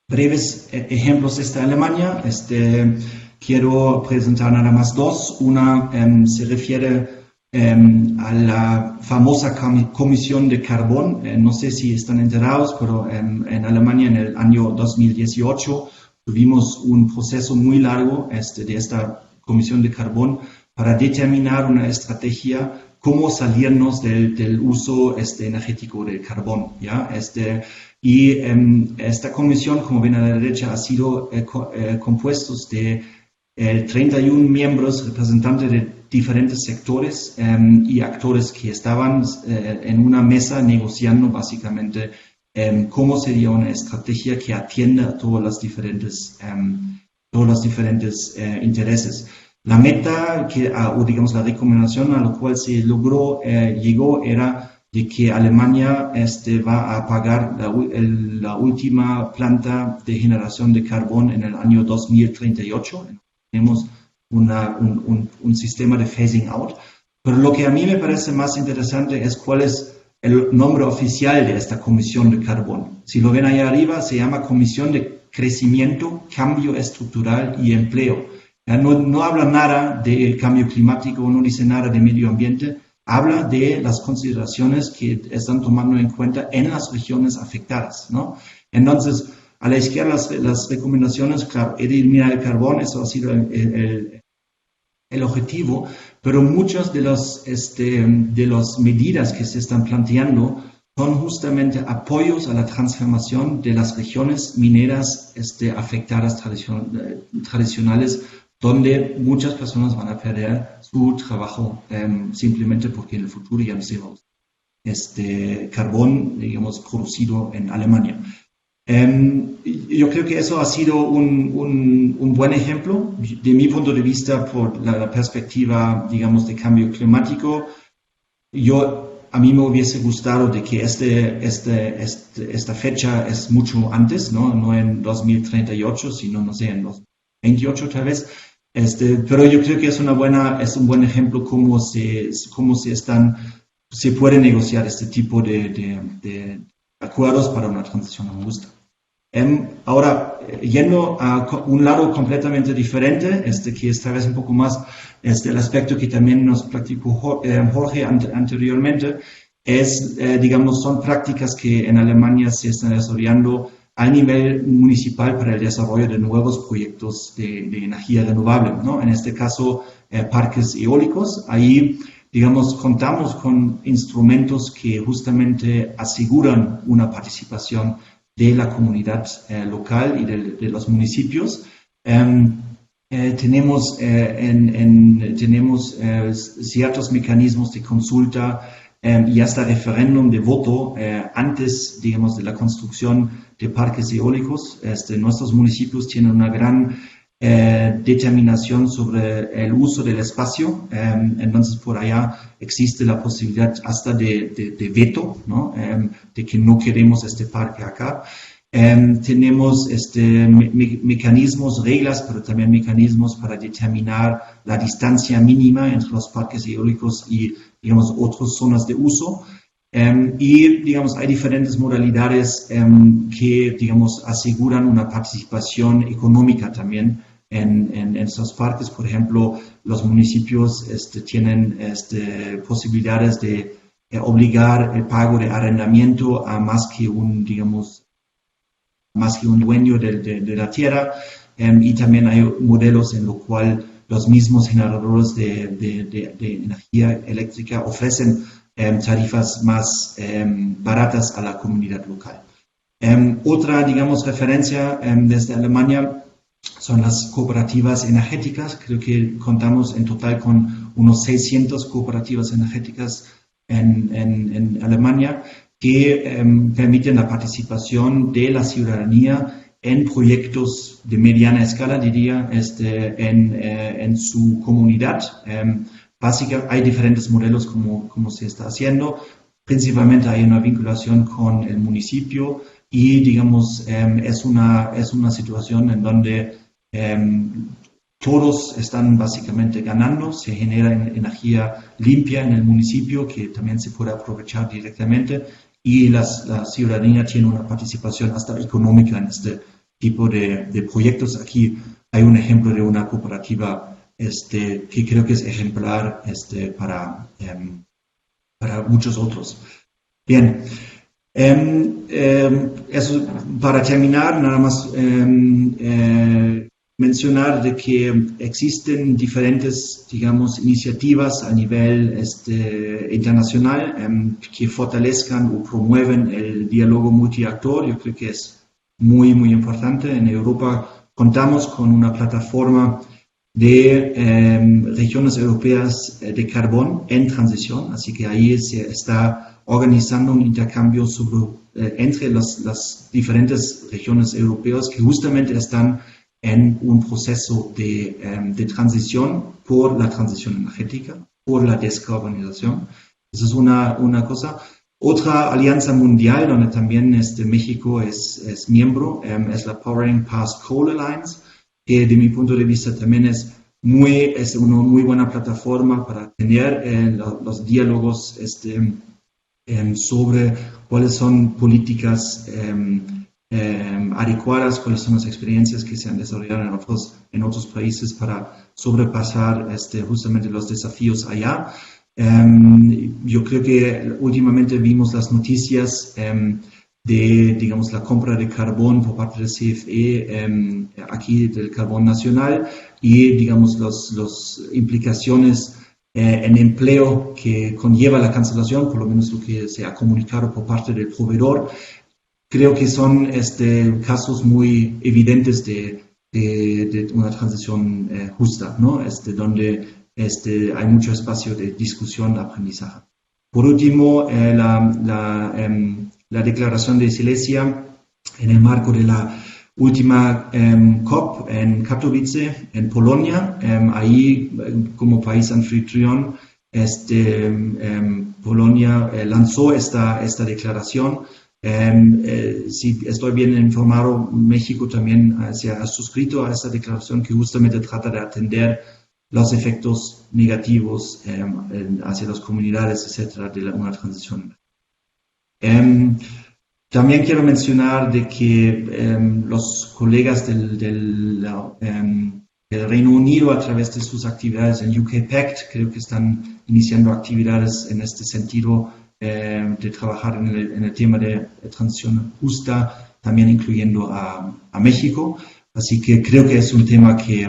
Speaker 3: Breves ejemplos de Alemania. Quiero presentar nada más dos. Una se refiere a la famosa Comisión de Carbón. No sé si están enterados, pero en Alemania en el año 2018 tuvimos un proceso muy largo de esta Comisión de Carbón para determinar una estrategia cómo salirnos del uso energético del carbón, ¿ya? Y esta comisión, como ven a la derecha, ha sido compuesta de 31 miembros representantes de diferentes sectores y actores que estaban en una mesa negociando básicamente cómo sería una estrategia que atienda a todos los diferentes intereses. La meta, o digamos la recomendación a la cual se llegó era de que Alemania va a apagar la última planta de generación de carbón en el año 2038. Tenemos un sistema de phasing out. Pero lo que a mí me parece más interesante es cuál es el nombre oficial de esta comisión de carbón. Si lo ven ahí arriba, se llama Comisión de Crecimiento, Cambio Estructural y Empleo. No habla nada del cambio climático, no dice nada de medio ambiente, habla de las consideraciones que están tomando en cuenta en las regiones afectadas, ¿no? Entonces, a la izquierda las recomendaciones, claro, eliminar el carbón, eso ha sido el objetivo, pero muchas de las medidas que se están planteando son justamente apoyos a la transformación de las regiones mineras afectadas tradicionales, donde muchas personas van a perder su trabajo simplemente porque en el futuro ya no se va a usar carbón, digamos, producido en Alemania. Yo creo que eso ha sido un buen ejemplo, de mi punto de vista, por la perspectiva, digamos, de cambio climático. A mí me hubiese gustado de que esta fecha es mucho antes, no en 2038, sino, no sé, en 2028 tal vez. Pero yo creo que es un buen ejemplo cómo se puede negociar este tipo de acuerdos para una transición justa. Ahora, yendo a un lado completamente diferente, que esta vez un poco más el aspecto que también nos practicó Jorge anteriormente, son prácticas que en Alemania se están desarrollando a nivel municipal para el desarrollo de nuevos proyectos de energía renovable, ¿no? En este caso, parques eólicos. Ahí, digamos, contamos con instrumentos que justamente aseguran una participación de la comunidad local y de los municipios. Tenemos ciertos mecanismos de consulta y hasta referéndum de voto antes, digamos, de la construcción de parques eólicos. Nuestros municipios tienen una gran determinación sobre el uso del espacio, entonces por allá existe la posibilidad hasta de veto, ¿no? De que no queremos este parque acá. Tenemos mecanismos, reglas, pero también mecanismos para determinar la distancia mínima entre los parques eólicos y, digamos, otras zonas de uso. Y, digamos, hay diferentes modalidades que, digamos, aseguran una participación económica también en estos parques. Por ejemplo, los municipios tienen posibilidades de obligar el pago de arrendamiento a más que un dueño de la tierra, y también hay modelos en los cuales los mismos generadores de energía eléctrica ofrecen tarifas más baratas a la comunidad local. Otra, digamos, referencia desde Alemania son las cooperativas energéticas. Creo que contamos en total con unos 600 cooperativas energéticas en Alemania que permiten la participación de la ciudadanía en proyectos de mediana escala, diría, en su comunidad. Básicamente hay diferentes modelos como se está haciendo. Principalmente hay una vinculación con el municipio y, digamos, es una situación en donde todos están básicamente ganando. Se genera energía limpia en el municipio que también se puede aprovechar directamente, y la ciudadanía tiene una participación hasta económica en este tipo de proyectos. Aquí hay un ejemplo de una cooperativa que creo que es ejemplar para muchos otros. Bien, eso, para terminar, nada más mencionar de que existen diferentes, digamos, iniciativas a nivel internacional que fortalezcan o promueven el diálogo multiactor. Yo creo que es muy, muy importante. En Europa contamos con una plataforma de regiones europeas de carbón en transición, así que ahí se está organizando un intercambio entre las diferentes regiones europeas que justamente están en un proceso de transición por la transición energética, por la descarbonización. Esa es una cosa. Otra alianza mundial donde también México es miembro es la Powering Past Coal Alliance, que de mi punto de vista también es una muy buena plataforma para tener los diálogos sobre cuáles son políticas adecuadas, cuáles son las experiencias que se han desarrollado en otros países para sobrepasar justamente los desafíos allá. Yo creo que últimamente vimos las noticias de, digamos, la compra de carbón por parte del CFE, aquí del carbón nacional, y, digamos, las implicaciones en empleo que conlleva la cancelación, por lo menos lo que se ha comunicado por parte del proveedor. Creo que son casos muy evidentes de una transición justa, ¿no? Donde hay mucho espacio de discusión, de aprendizaje. Por último, la declaración de Silesia en el marco de la última COP en Katowice, en Polonia. Ahí, como país anfitrión, Polonia lanzó esta declaración. Si estoy bien informado, México también se ha suscrito a esta declaración que justamente trata de atender los efectos negativos hacia las comunidades, etcétera, de una transición. También quiero mencionar de que los colegas del Reino Unido, a través de sus actividades en UK Pact, creo que están iniciando actividades en este sentido de trabajar en el tema de transición justa, también incluyendo a México. Así que creo que es un tema que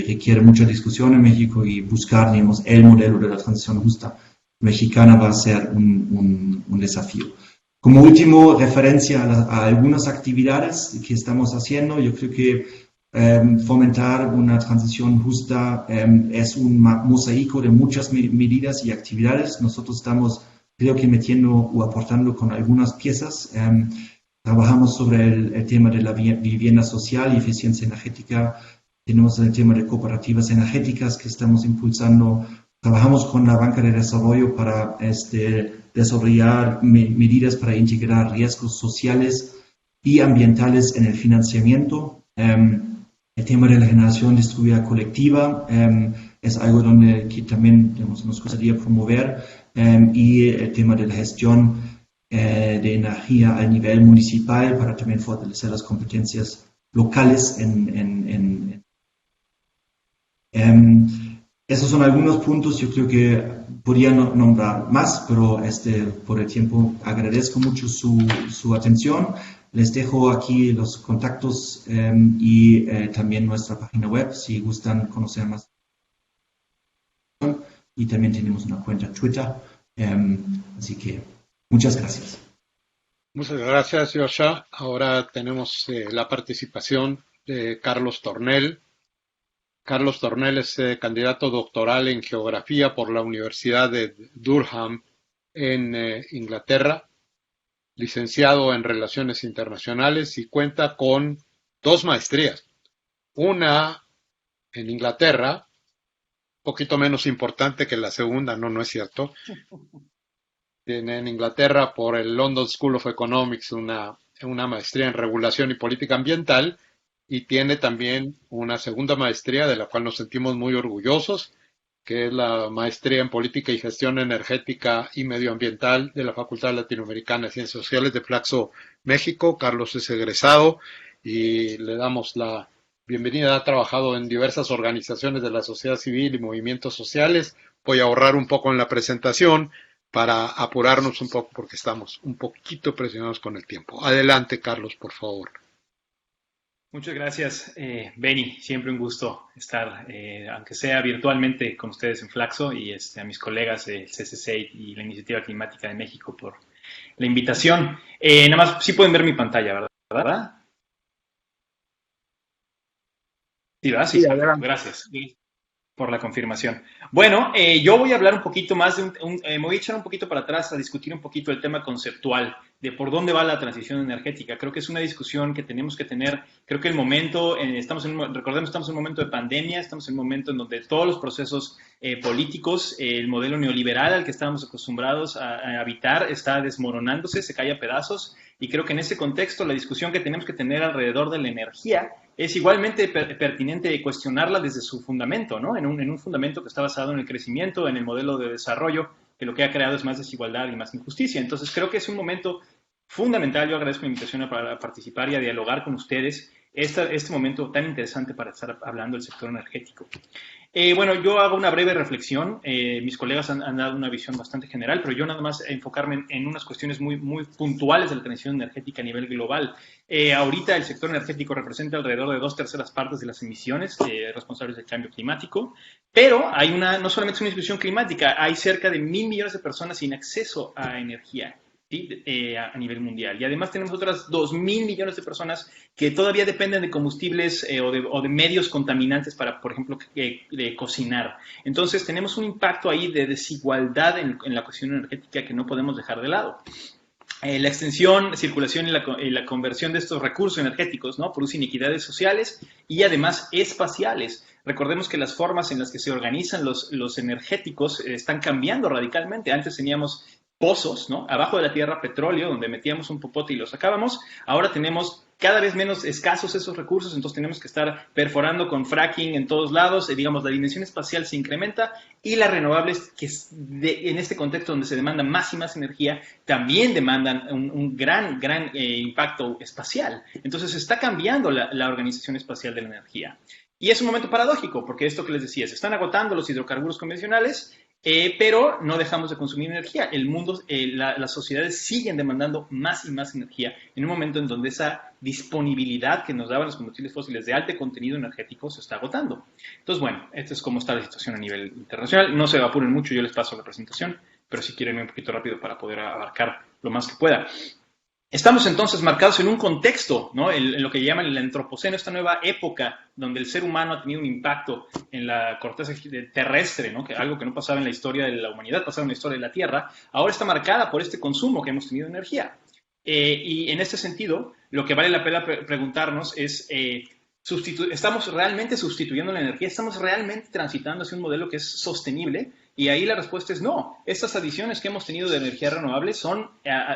Speaker 3: requiere mucha discusión en México, y buscar, digamos, el modelo de la transición justa mexicana va a ser un desafío. Como último, referencia a algunas actividades que estamos haciendo. Yo creo que fomentar una transición justa es un mosaico de muchas medidas y actividades. Nosotros estamos, creo que, metiendo o aportando con algunas piezas. Trabajamos sobre el tema de la vivienda social y eficiencia energética. Tenemos el tema de cooperativas energéticas que estamos impulsando. Trabajamos con la banca de desarrollo para desarrollar medidas para integrar riesgos sociales y ambientales en el financiamiento. El tema de la generación distribuida colectiva es algo que también, digamos, nos gustaría promover, y el tema de la gestión de energía a nivel municipal para también fortalecer las competencias locales. Esos son algunos puntos. Yo creo que podría nombrar más, pero por el tiempo agradezco mucho su atención. Les dejo aquí los contactos y también nuestra página web si gustan conocer más. Y también tenemos una cuenta Twitter. Así que muchas gracias.
Speaker 1: Muchas gracias, Joshua. Ahora tenemos la participación de Carlos Tornel. Carlos Tornel es candidato doctoral en geografía por la Universidad de Durham en Inglaterra, licenciado en Relaciones Internacionales, y cuenta con 2 maestrías. Una en Inglaterra, un poquito menos importante que la segunda, no es cierto. Tiene en Inglaterra por el London School of Economics una maestría en regulación y política ambiental, y tiene también una segunda maestría de la cual nos sentimos muy orgullosos, que es la maestría en política y gestión energética y medioambiental de la Facultad Latinoamericana de Ciencias Sociales de Flaxo, México. Carlos es egresado y le damos la bienvenida. Ha trabajado en diversas organizaciones de la sociedad civil y movimientos sociales. Voy a ahorrar un poco en la presentación para apurarnos un poco porque estamos un poquito presionados con el tiempo. Adelante, Carlos, por favor.
Speaker 4: Muchas gracias, Benny. Siempre un gusto estar, aunque sea virtualmente, con ustedes en Flaxo, y a mis colegas del CCC y la Iniciativa Climática de México por la invitación. Nada más, sí pueden ver mi pantalla, ¿verdad? Sí, ¿verdad? Sí,
Speaker 5: Sí,
Speaker 4: perfecto.
Speaker 5: adelante.
Speaker 4: Gracias por la confirmación. Bueno, yo voy a hablar un poquito más me voy a echar un poquito para atrás a discutir un poquito el tema conceptual de por dónde va la transición energética. Creo que es una discusión que tenemos que tener. Creo que el momento, recordemos, estamos en un momento de pandemia, estamos en un momento en donde todos los procesos políticos, el modelo neoliberal al que estábamos acostumbrados a habitar está desmoronándose, se cae a pedazos. Y creo que en ese contexto la discusión que tenemos que tener alrededor de la energía es igualmente pertinente cuestionarla desde su fundamento, ¿no? En un fundamento que está basado en el crecimiento, en el modelo de desarrollo, que lo que ha creado es más desigualdad y más injusticia. Entonces creo que es un momento fundamental. Yo agradezco la invitación para participar y a dialogar con ustedes este momento tan interesante para estar hablando del sector energético. Bueno, yo hago una breve reflexión. Mis colegas han dado una visión bastante general, pero yo nada más enfocarme en unas cuestiones muy puntuales de la transición energética a nivel global. Ahorita el sector energético representa alrededor de 2/3 partes de las emisiones responsables del cambio climático, pero no solamente es una discusión climática, hay cerca de 1.000 millones de personas sin acceso a energía. ¿Sí? A nivel mundial. Y además tenemos otras 2.000 millones de personas que todavía dependen de combustibles o de medios contaminantes para, por ejemplo, de cocinar. Entonces tenemos un impacto ahí de desigualdad en la cuestión energética que no podemos dejar de lado. La extensión, circulación y la conversión de estos recursos energéticos, ¿no? Produce inequidades sociales y además espaciales. Recordemos que las formas en las que se organizan los energéticos están cambiando radicalmente. Antes teníamos pozos, ¿no? Abajo de la tierra, petróleo, donde metíamos un popote y lo sacábamos. Ahora tenemos cada vez menos escasos esos recursos, entonces tenemos que estar perforando con fracking en todos lados. Digamos, la dimensión espacial se incrementa y las renovables, que en este contexto donde se demanda más y más energía, también demandan un gran impacto espacial. Entonces está cambiando la organización espacial de la energía. Y es un momento paradójico, porque esto que les decía, se están agotando los hidrocarburos convencionales, pero no dejamos de consumir energía. El mundo, las sociedades siguen demandando más y más energía en un momento en donde esa disponibilidad que nos daban los combustibles fósiles de alto contenido energético se está agotando. Entonces, bueno, esto es cómo está la situación a nivel internacional. No se evaporen mucho, yo les paso la presentación, pero si quieren un poquito rápido para poder abarcar lo más que pueda. Estamos entonces marcados en un contexto, ¿no? En lo que llaman el antropoceno, esta nueva época donde el ser humano ha tenido un impacto en la corteza terrestre, ¿no? Algo que no pasaba en la historia de la humanidad, pasaba en la historia de la Tierra, ahora está marcada por este consumo que hemos tenido de energía. Y en este sentido, lo que vale la pena preguntarnos es, ¿estamos realmente sustituyendo la energía? ¿Estamos realmente transitando hacia un modelo que es sostenible? Y ahí la respuesta es no. Estas adiciones que hemos tenido de energía renovable son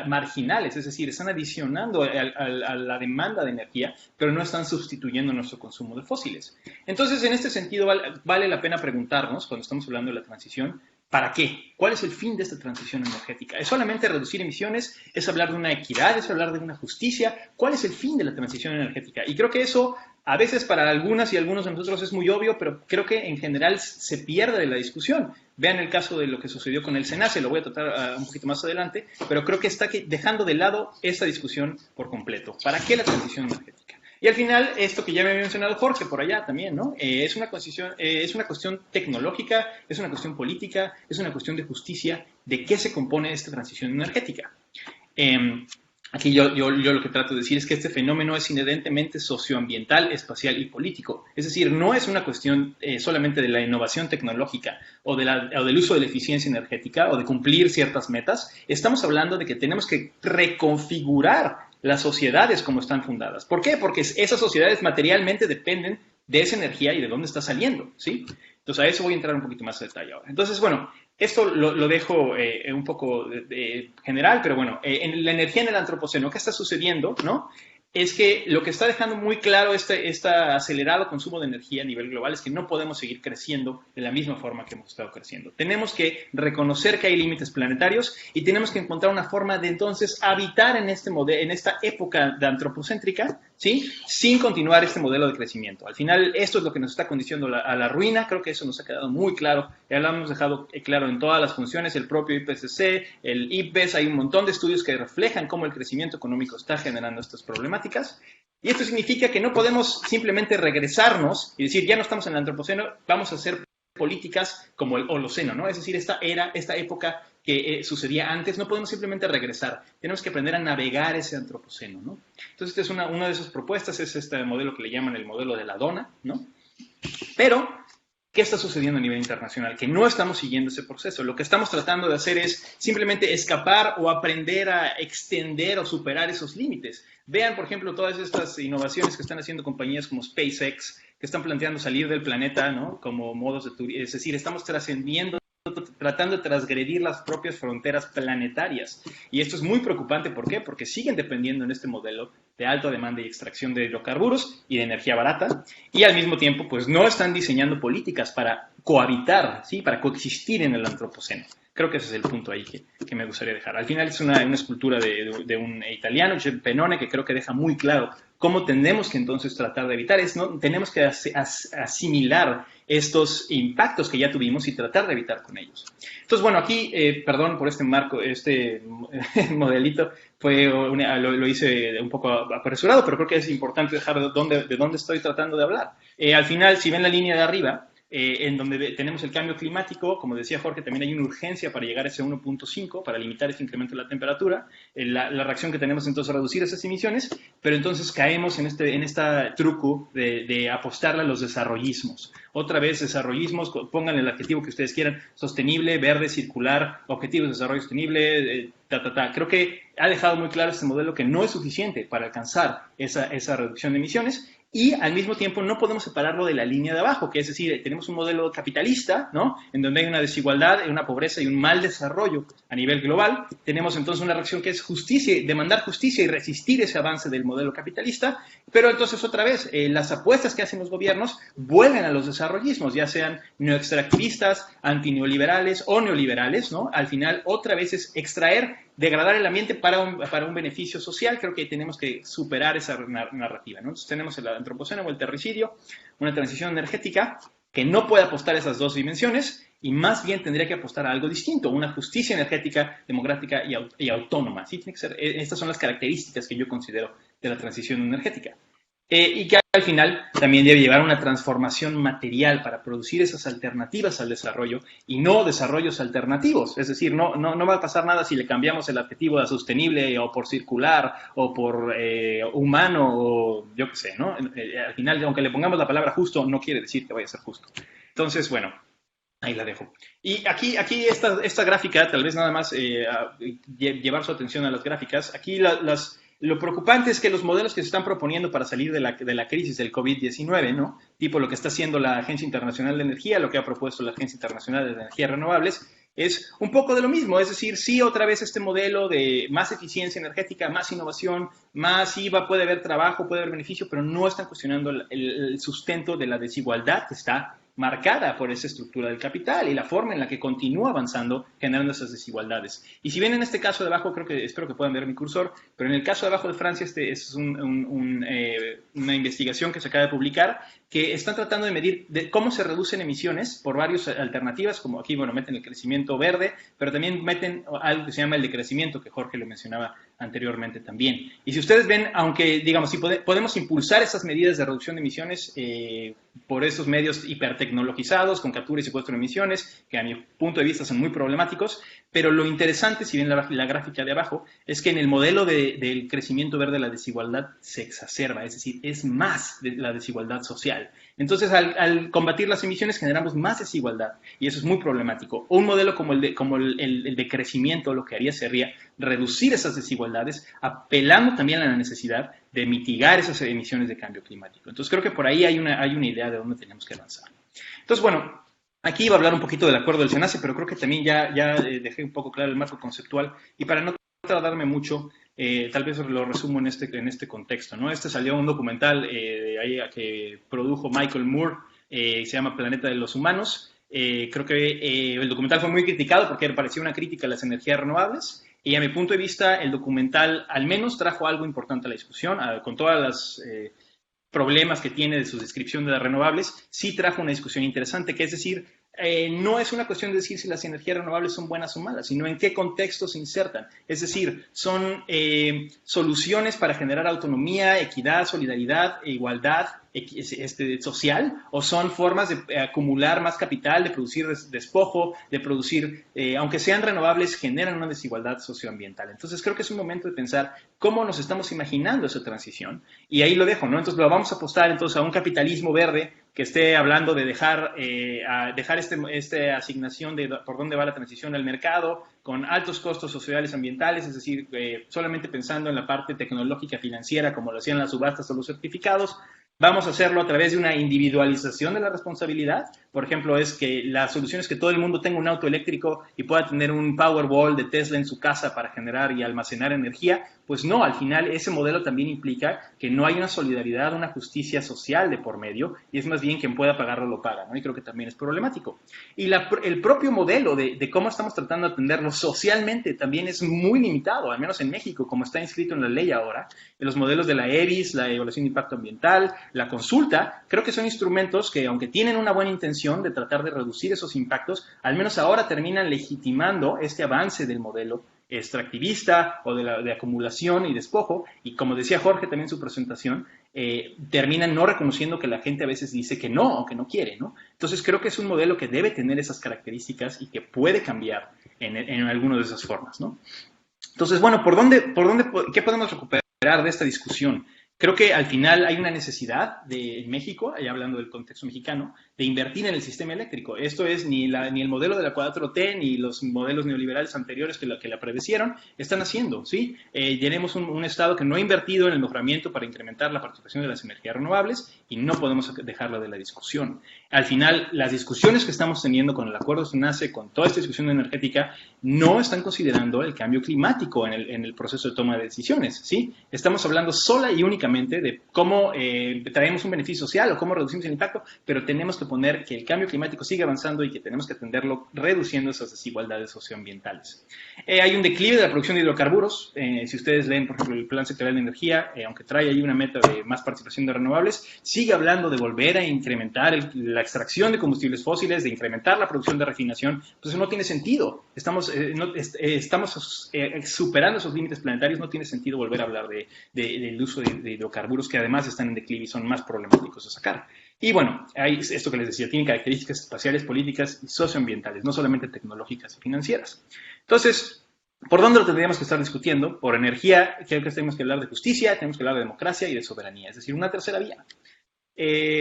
Speaker 4: marginales, es decir, están adicionando a la demanda de energía, pero no están sustituyendo nuestro consumo de fósiles. Entonces, en este sentido, vale la pena preguntarnos, cuando estamos hablando de la transición, ¿para qué? ¿Cuál es el fin de esta transición energética? ¿Es solamente reducir emisiones? ¿Es hablar de una equidad? ¿Es hablar de una justicia? ¿Cuál es el fin de la transición energética? Y creo que eso a veces para algunas y algunos de nosotros es muy obvio, pero creo que en general se pierde de la discusión. Vean el caso de lo que sucedió con el SENACE, lo voy a tratar un poquito más adelante, pero creo que está dejando de lado esta discusión por completo. ¿Para qué la transición energética? Y al final, esto que ya me había mencionado Jorge por allá también, ¿no? Es una cuestión tecnológica, es una cuestión política, es una cuestión de justicia. ¿De qué se compone esta transición energética? Aquí yo lo que trato de decir es que este fenómeno es inherentemente socioambiental, espacial y político. Es decir, no es una cuestión solamente de la innovación tecnológica o del uso de la eficiencia energética o de cumplir ciertas metas. Estamos hablando de que tenemos que reconfigurar las sociedades como están fundadas. ¿Por qué? Porque esas sociedades materialmente dependen de esa energía y de dónde está saliendo, ¿sí? Entonces a eso voy a entrar un poquito más a detalle ahora. Entonces, bueno, esto lo dejo un poco general, pero bueno, en la energía en el antropoceno, ¿qué está sucediendo, no? Es que lo que está dejando muy claro este acelerado consumo de energía a nivel global es que no podemos seguir creciendo de la misma forma que hemos estado creciendo. Tenemos que reconocer que hay límites planetarios y tenemos que encontrar una forma de entonces habitar en esta época de antropocéntrica, ¿sí? Sin continuar este modelo de crecimiento. Al final, esto es lo que nos está condicionando a la ruina. Creo que eso nos ha quedado muy claro. Ya lo hemos dejado claro en todas las funciones, el propio IPCC, el IPBES. Hay un montón de estudios que reflejan cómo el crecimiento económico está generando estas problemáticas. Y esto significa que no podemos simplemente regresarnos y decir, ya no estamos en el antropoceno, vamos a hacer políticas como el Holoceno, ¿no? Es decir, esta época que sucedía antes, no podemos simplemente regresar. Tenemos que aprender a navegar ese antropoceno, ¿no? Entonces, esta es una de esas propuestas, es este modelo que le llaman el modelo de la dona, ¿no? Pero, ¿qué está sucediendo a nivel internacional? Que no estamos siguiendo ese proceso. Lo que estamos tratando de hacer es simplemente escapar o aprender a extender o superar esos límites. Vean, por ejemplo, todas estas innovaciones que están haciendo compañías como SpaceX, que están planteando salir del planeta, ¿no? Como modos de turismo. Es decir, estamos trascendiendo, tratando de transgredir las propias fronteras planetarias. Y esto es muy preocupante. ¿Por qué? Porque siguen dependiendo en este modelo de alta demanda y extracción de hidrocarburos y de energía barata, y al mismo tiempo pues no están diseñando políticas para cohabitar, ¿sí? Para coexistir en el antropoceno. Creo que ese es el punto ahí que me gustaría dejar. Al final es una escultura de un italiano, Giuseppe Pennone, que creo que deja muy claro cómo tenemos que entonces tratar de evitar. ¿No? Tenemos que asimilar estos impactos que ya tuvimos y tratar de evitar con ellos. Entonces, bueno, aquí, perdón por este marco, este modelito, lo hice un poco apresurado, pero creo que es importante dejar de dónde estoy tratando de hablar. Al final, si ven la línea de arriba, en donde tenemos el cambio climático, como decía Jorge, también hay una urgencia para llegar a ese 1.5, para limitar ese incremento de la temperatura, la reacción que tenemos entonces a reducir esas emisiones, pero entonces caemos en este truco de apostarle a los desarrollismos. Otra vez, desarrollismos, pónganle el adjetivo que ustedes quieran, sostenible, verde, circular, objetivos de desarrollo sostenible, Creo que ha dejado muy claro este modelo que no es suficiente para alcanzar esa reducción de emisiones. Y al mismo tiempo no podemos separarlo de la línea de abajo, que es decir, tenemos un modelo capitalista, ¿no? En donde hay una desigualdad, una pobreza y un mal desarrollo a nivel global. Tenemos entonces una reacción que es justicia, demandar justicia y resistir ese avance del modelo capitalista. Pero entonces otra vez, las apuestas que hacen los gobiernos vuelven a los desarrollismos, ya sean neoextractivistas, antineoliberales o neoliberales, ¿no? Al final otra vez es extraer, degradar el ambiente para un beneficio social. Creo que tenemos que superar esa narrativa, ¿no? Entonces tenemos el antropoceno o el terricidio, una transición energética que no puede apostar a esas dos dimensiones y más bien tendría que apostar a algo distinto, una justicia energética, democrática y autónoma. ¿Sí? Tiene que ser, estas son las características que yo considero de la transición energética. Y que al final también debe llevar a una transformación material para producir esas alternativas al desarrollo y no desarrollos alternativos. Es decir, no va a pasar nada si le cambiamos el adjetivo a sostenible o por circular o por humano o yo qué sé, ¿no? Al final, aunque le pongamos la palabra justo, no quiere decir que vaya a ser justo. Entonces, bueno, ahí la dejo. Y aquí esta gráfica, tal vez nada más llevar su atención a las gráficas. Aquí lo preocupante es que los modelos que se están proponiendo para salir de la crisis del COVID-19, ¿no? Tipo lo que está haciendo la Agencia Internacional de Energía, lo que ha propuesto la Agencia Internacional de Energías Renovables, es un poco de lo mismo. Es decir, sí, otra vez este modelo de más eficiencia energética, más innovación, más IVA, puede haber trabajo, puede haber beneficio, pero no están cuestionando el sustento de la desigualdad que está marcada por esa estructura del capital y la forma en la que continúa avanzando generando esas desigualdades. Y si bien en este caso de abajo, espero que puedan ver mi cursor, pero en el caso de abajo de Francia, es una investigación que se acaba de publicar que están tratando de medir cómo se reducen emisiones por varias alternativas, como aquí, bueno, meten el crecimiento verde, pero también meten algo que se llama el decrecimiento, que Jorge lo mencionaba anteriormente también. Y si ustedes ven, aunque, digamos, si podemos impulsar esas medidas de reducción de emisiones por estos medios hipertecnologizados, con captura y secuestro de emisiones, que a mi punto de vista son muy problemáticos, pero lo interesante, si ven la gráfica de abajo, es que en el modelo del crecimiento verde la desigualdad se exacerba, es decir, es más de la desigualdad social. Entonces, al combatir las emisiones generamos más desigualdad y eso es muy problemático. Un modelo como el de crecimiento lo que haría sería reducir esas desigualdades, apelando también a la necesidad de mitigar esas emisiones de cambio climático. Entonces, creo que por ahí hay una idea de dónde tenemos que avanzar. Entonces, bueno, aquí iba a hablar un poquito del acuerdo del SENACE, pero creo que también ya dejé un poco claro el marco conceptual y para no tardarme mucho, tal vez lo resumo en este contexto, ¿no? Salió un documental que produjo Michael Moore, se llama Planeta de los Humanos. Creo que el documental fue muy criticado porque parecía una crítica a las energías renovables y a mi punto de vista el documental al menos trajo algo importante a la discusión, con todas las problemas que tiene de su descripción de las renovables, sí trajo una discusión interesante, que es decir, no es una cuestión de decir si las energías renovables son buenas o malas, sino en qué contexto se insertan. Es decir, son soluciones para generar autonomía, equidad, solidaridad e igualdad social, o son formas de acumular más capital, de producir despojo, de producir, aunque sean renovables, generan una desigualdad socioambiental. Entonces creo que es un momento de pensar cómo nos estamos imaginando esa transición, y ahí lo dejo, ¿no? Entonces lo vamos a apostar entonces a un capitalismo verde que esté hablando de dejar esta asignación de por dónde va la transición al mercado, con altos costos sociales ambientales, es decir, solamente pensando en la parte tecnológica financiera, como lo hacían las subastas o los certificados. Vamos a hacerlo a través de una individualización de la responsabilidad. Por ejemplo, es que la solución es que todo el mundo tenga un auto eléctrico y pueda tener un Powerwall de Tesla en su casa para generar y almacenar energía. Pues no, al final ese modelo también implica que no hay una solidaridad, una justicia social de por medio, y es más bien quien pueda pagarlo lo paga, ¿no? Y creo que también es problemático. Y el propio modelo de cómo estamos tratando de atenderlo socialmente también es muy limitado, al menos en México, como está inscrito en la ley ahora. Los modelos de la EBIS, la evaluación de impacto ambiental, la consulta, creo que son instrumentos que, aunque tienen una buena intención de tratar de reducir esos impactos, al menos ahora terminan legitimando este avance del modelo extractivista o de acumulación y despojo, y como decía Jorge también en su presentación, terminan no reconociendo que la gente a veces dice que no o que no quiere, ¿no? Entonces creo que es un modelo que debe tener esas características y que puede cambiar en alguna de esas formas, ¿no? Entonces, bueno, ¿qué podemos recuperar de esta discusión? Creo que al final hay una necesidad en México, ya hablando del contexto mexicano, de invertir en el sistema eléctrico. Esto es ni el modelo de la 4T ni los modelos neoliberales anteriores que la predecieron están haciendo, ¿sí? Tenemos un Estado que no ha invertido en el mejoramiento para incrementar la participación de las energías renovables y no podemos dejarlo de la discusión. Al final, las discusiones que estamos teniendo con el acuerdo SUNACE, con toda esta discusión energética, no están considerando el cambio climático en el proceso de toma de decisiones, ¿sí? Estamos hablando sola y únicamente de cómo traemos un beneficio social o cómo reducimos el impacto, pero tenemos que poner que el cambio climático sigue avanzando y que tenemos que atenderlo reduciendo esas desigualdades socioambientales. Hay un declive de la producción de hidrocarburos. Si ustedes leen, por ejemplo, el Plan Sectorial de Energía, aunque trae ahí una meta de más participación de renovables, sigue hablando de volver a incrementar la extracción de combustibles fósiles, de incrementar la producción de refinación. Pues eso no tiene sentido. Estamos superando esos límites planetarios. No tiene sentido volver a hablar del uso de hidrocarburos, que además están en declive y son más problemáticos de sacar. Y bueno, hay esto que les decía, tiene características espaciales, políticas y socioambientales, no solamente tecnológicas y financieras. Entonces, ¿por dónde lo tendríamos que estar discutiendo? Por energía, creo que tenemos que hablar de justicia, tenemos que hablar de democracia y de soberanía, es decir, una tercera vía.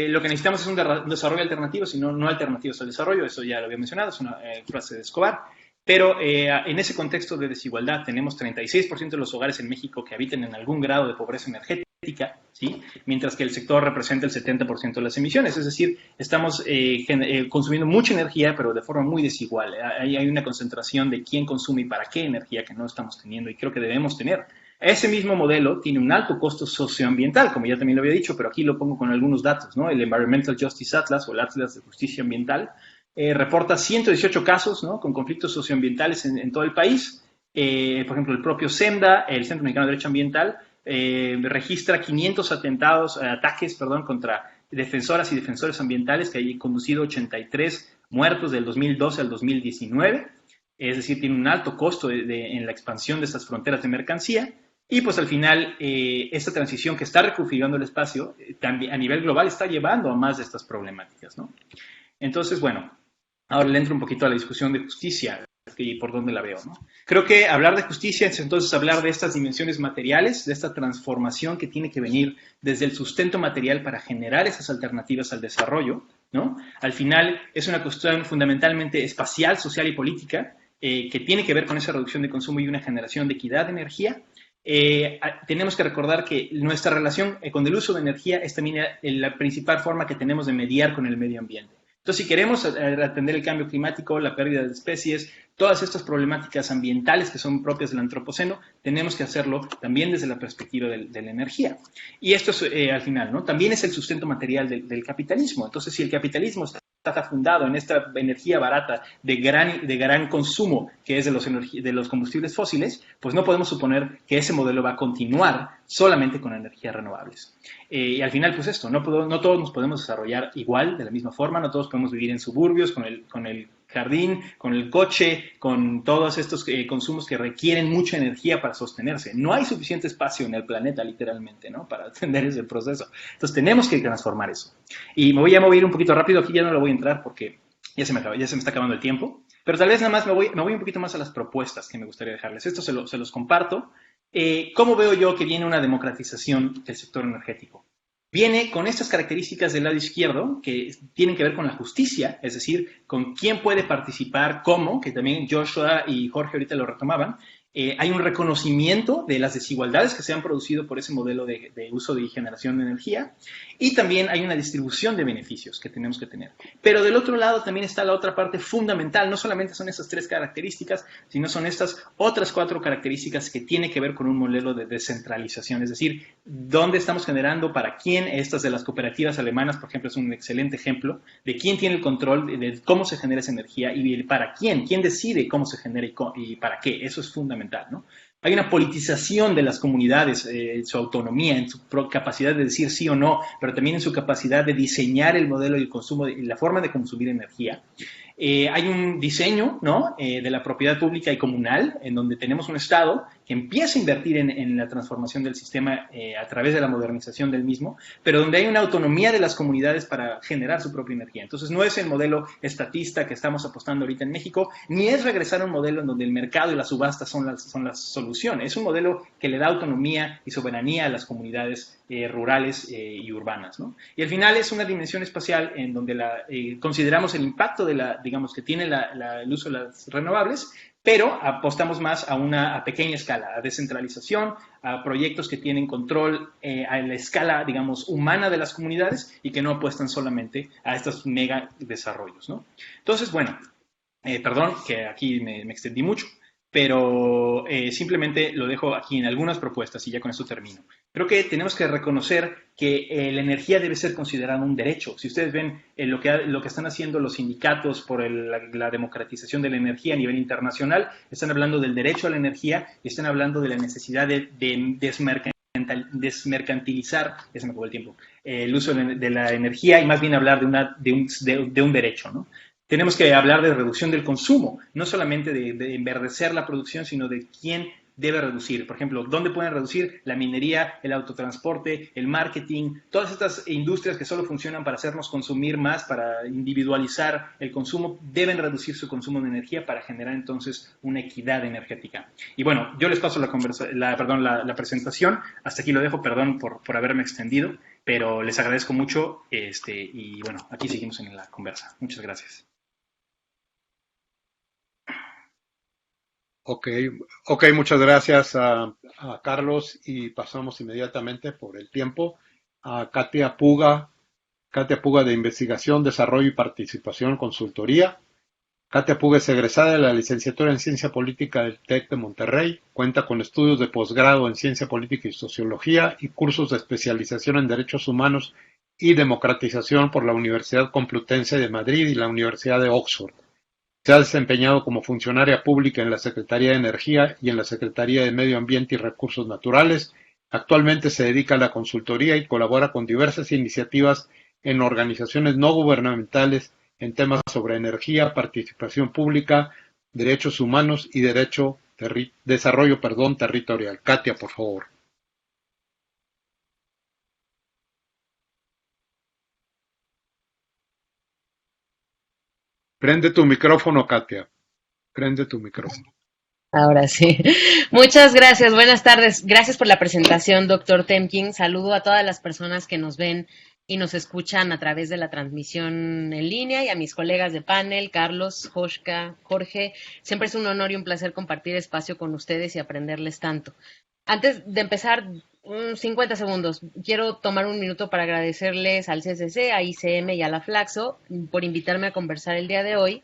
Speaker 4: Lo que necesitamos es un desarrollo alternativo, sino no alternativos al desarrollo, eso ya lo había mencionado, es una frase de Escobar. Pero en ese contexto de desigualdad tenemos 36% de los hogares en México que habiten en algún grado de pobreza energética, ¿sí? Mientras que el sector representa el 70% de las emisiones. Es decir, estamos consumiendo mucha energía, pero de forma muy desigual. Hay una concentración de quién consume y para qué energía que no estamos teniendo y creo que debemos tener. Ese mismo modelo tiene un alto costo socioambiental, como ya también lo había dicho, pero aquí lo pongo con algunos datos, ¿no? El Environmental Justice Atlas o el Atlas de Justicia Ambiental reporta 118 casos, ¿no?, con conflictos socioambientales en todo el país. Por ejemplo, el propio SEMDA, el Centro Mexicano de Derecho Ambiental, registra 500 ataques contra defensoras y defensores ambientales, que hay conducido 83 muertos del 2012 al 2019. Es decir, tiene un alto costo en la expansión de estas fronteras de mercancía. Y pues al final, esta transición que está reconfigurando el espacio, también a nivel global está llevando a más de estas problemáticas, ¿no? Entonces, bueno, ahora le entro un poquito a la discusión de justicia y por dónde la veo, ¿no? Creo que hablar de justicia es entonces hablar de estas dimensiones materiales, de esta transformación que tiene que venir desde el sustento material para generar esas alternativas al desarrollo, ¿no? Al final es una cuestión fundamentalmente espacial, social y política, que tiene que ver con esa reducción de consumo y una generación de equidad de energía. Tenemos que recordar que nuestra relación con el uso de energía es también la principal forma que tenemos de mediar con el medio ambiente. Entonces, si queremos atender el cambio climático, la pérdida de especies, todas estas problemáticas ambientales que son propias del antropoceno, tenemos que hacerlo también desde la perspectiva de la energía. Y esto es, al final, ¿no?, también es el sustento material del capitalismo. Entonces, si el capitalismo está fundado en esta energía barata de gran consumo, que es de los combustibles fósiles, pues no podemos suponer que ese modelo va a continuar solamente con energías renovables. Y al final, pues esto, no todos nos podemos desarrollar igual, de la misma forma, no todos podemos vivir en suburbios, con el jardín, con el coche, con todos estos consumos que requieren mucha energía para sostenerse. No hay suficiente espacio en el planeta, literalmente, ¿no?, para atender ese proceso. Entonces tenemos que transformar eso. Y me voy a mover un poquito rápido, aquí ya no lo voy a entrar porque ya se me está acabando el tiempo, pero tal vez nada más me voy un poquito más a las propuestas que me gustaría dejarles. Esto se los comparto. ¿Cómo veo yo que viene una democratización del sector energético? viene con estas características del lado izquierdo que tienen que ver con la justicia, es decir, con quién puede participar, cómo, que también Joshua y Jorge ahorita lo retomaban. Hay un reconocimiento de las desigualdades que se han producido por ese modelo de uso y generación de energía, y también hay una distribución de beneficios que tenemos que tener. Pero del otro lado también está la otra parte fundamental, no solamente son esas 3 características, sino son estas otras 4 características que tienen que ver con un modelo de descentralización, es decir, dónde estamos generando, para quién. Estas de las cooperativas alemanas, por ejemplo, es un excelente ejemplo de quién tiene el control de cómo se genera esa energía y para quién decide cómo se genera y para qué. Eso es fundamental, ¿no? Hay una politización de las comunidades, en su autonomía, en su capacidad de decir sí o no, pero también en su capacidad de diseñar el modelo y el consumo y la forma de consumir energía. Hay un diseño, ¿no?, de la propiedad pública y comunal, en donde tenemos un Estado que empieza a invertir en la transformación del sistema a través de la modernización del mismo, pero donde hay una autonomía de las comunidades para generar su propia energía. Entonces, no es el modelo estatista que estamos apostando ahorita en México, ni es regresar a un modelo en donde el mercado y la subasta son las soluciones. Es un modelo que le da autonomía y soberanía a las comunidades rurales y urbanas, ¿no? Y al final es una dimensión espacial en donde consideramos el impacto digamos, que tiene el uso de las renovables, pero apostamos más a pequeña escala, a descentralización, a proyectos que tienen control a la escala, digamos, humana de las comunidades y que no apuestan solamente a estos mega desarrollos, ¿no? Entonces, bueno, perdón que aquí me extendí mucho, pero simplemente lo dejo aquí en algunas propuestas y ya con esto termino. Creo que tenemos que reconocer que la energía debe ser considerada un derecho. Si ustedes ven lo que están haciendo los sindicatos por la democratización de la energía a nivel internacional, están hablando del derecho a la energía y están hablando de la necesidad de desmercantilizar, ya se me acabó el tiempo, el uso de la energía y más bien hablar de un derecho, ¿no? Tenemos que hablar de reducción del consumo, no solamente de enverdecer la producción, sino de quién debe reducir. Por ejemplo, ¿dónde pueden reducir? La minería, el autotransporte, el marketing, todas estas industrias que solo funcionan para hacernos consumir más, para individualizar el consumo, deben reducir su consumo de energía para generar entonces una equidad energética. Y bueno, yo les paso la presentación. Hasta aquí lo dejo, perdón por haberme extendido, pero les agradezco mucho y bueno, aquí seguimos en la conversa. Muchas gracias.
Speaker 1: Ok, muchas gracias a Carlos y pasamos inmediatamente por el tiempo a Katia Puga de Investigación, Desarrollo y Participación Consultoría. Katia Puga es egresada de la licenciatura en Ciencia Política del TEC de Monterrey, cuenta con estudios de posgrado en Ciencia Política y Sociología y cursos de especialización en Derechos Humanos y Democratización por la Universidad Complutense de Madrid y la Universidad de Oxford. Se ha desempeñado como funcionaria pública en la Secretaría de Energía y en la Secretaría de Medio Ambiente y Recursos Naturales. Actualmente se dedica a la consultoría y colabora con diversas iniciativas en organizaciones no gubernamentales en temas sobre energía, participación pública, derechos humanos y desarrollo territorial. Katia, por favor. Prende tu micrófono, Katia. Prende tu micrófono.
Speaker 5: Ahora sí. Muchas gracias. Buenas tardes. Gracias por la presentación, doctor Temkin. Saludo a todas las personas que nos ven y nos escuchan a través de la transmisión en línea y a mis colegas de panel, Carlos, Joshka, Jorge. Siempre es un honor y un placer compartir espacio con ustedes y aprenderles tanto. Antes de empezar, 50 segundos. Quiero tomar un minuto para agradecerles al CCC, a ICM y a la Flaxo por invitarme a conversar el día de hoy.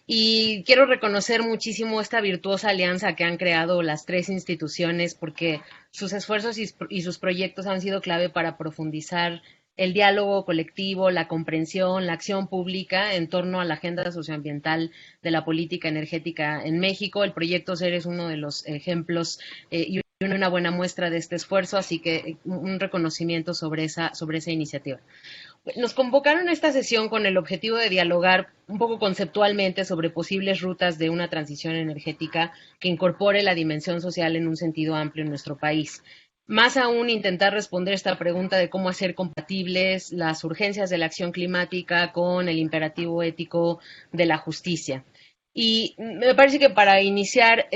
Speaker 5: Y quiero reconocer muchísimo esta virtuosa alianza que han creado las 3 instituciones porque sus esfuerzos y sus proyectos han sido clave para profundizar el diálogo colectivo, la comprensión, la acción pública en torno a la agenda socioambiental de la política energética en México. El proyecto SER es uno de los ejemplos y una buena muestra de este esfuerzo, así que un reconocimiento sobre esa iniciativa. Nos convocaron a esta sesión con el objetivo de dialogar un poco conceptualmente sobre posibles rutas de una transición energética que incorpore la dimensión social en un sentido amplio en nuestro país. Más aún, intentar responder esta pregunta de cómo hacer compatibles las urgencias de la acción climática con el imperativo ético de la justicia. Y me parece que para iniciar,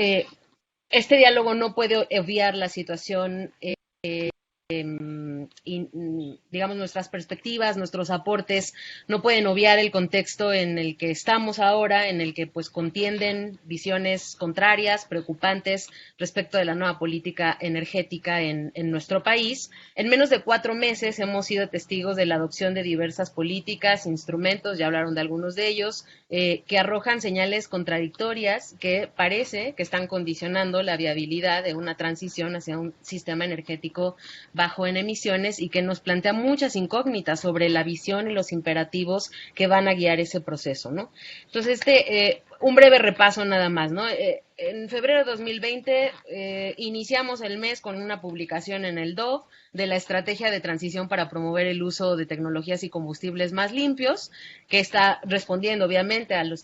Speaker 5: este diálogo no puede obviar la situación y, digamos, nuestras perspectivas, nuestros aportes no pueden obviar el contexto en el que estamos ahora, en el que pues contienden visiones contrarias, preocupantes respecto de la nueva política energética en nuestro país. En menos de 4 meses hemos sido testigos de la adopción de diversas políticas, instrumentos, ya hablaron de algunos de ellos, que arrojan señales contradictorias que parece que están condicionando la viabilidad de una transición hacia un sistema energético bajo en emisiones y que nos plantea muchas incógnitas sobre la visión y los imperativos que van a guiar ese proceso, ¿no? Entonces, un breve repaso nada más, ¿no? En febrero de 2020 iniciamos el mes con una publicación en el DOF de la estrategia de transición para promover el uso de tecnologías y combustibles más limpios, que está respondiendo obviamente al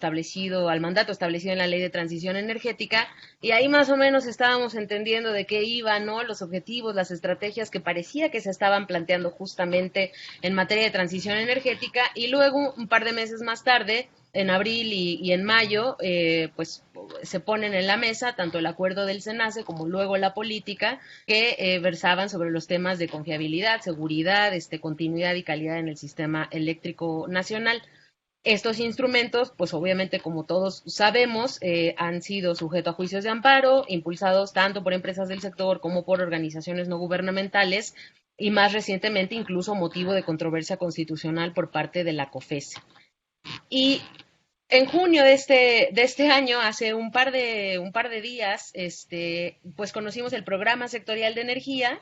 Speaker 5: mandato establecido en la Ley de Transición Energética, y ahí más o menos estábamos entendiendo de qué iban, ¿no? Los objetivos, las estrategias que parecía que se estaban planteando justamente en materia de transición energética, y luego un par de meses más tarde, en abril y en mayo, pues se ponen en la mesa tanto el acuerdo del SENACE como luego la política que versaban sobre los temas de confiabilidad, seguridad, continuidad y calidad en el sistema eléctrico nacional. Estos instrumentos, pues obviamente, como todos sabemos, han sido sujetos a juicios de amparo, impulsados tanto por empresas del sector como por organizaciones no gubernamentales y más recientemente incluso motivo de controversia constitucional por parte de la COFESE. Y en junio de este año, hace un par de días, pues conocimos el programa sectorial de energía,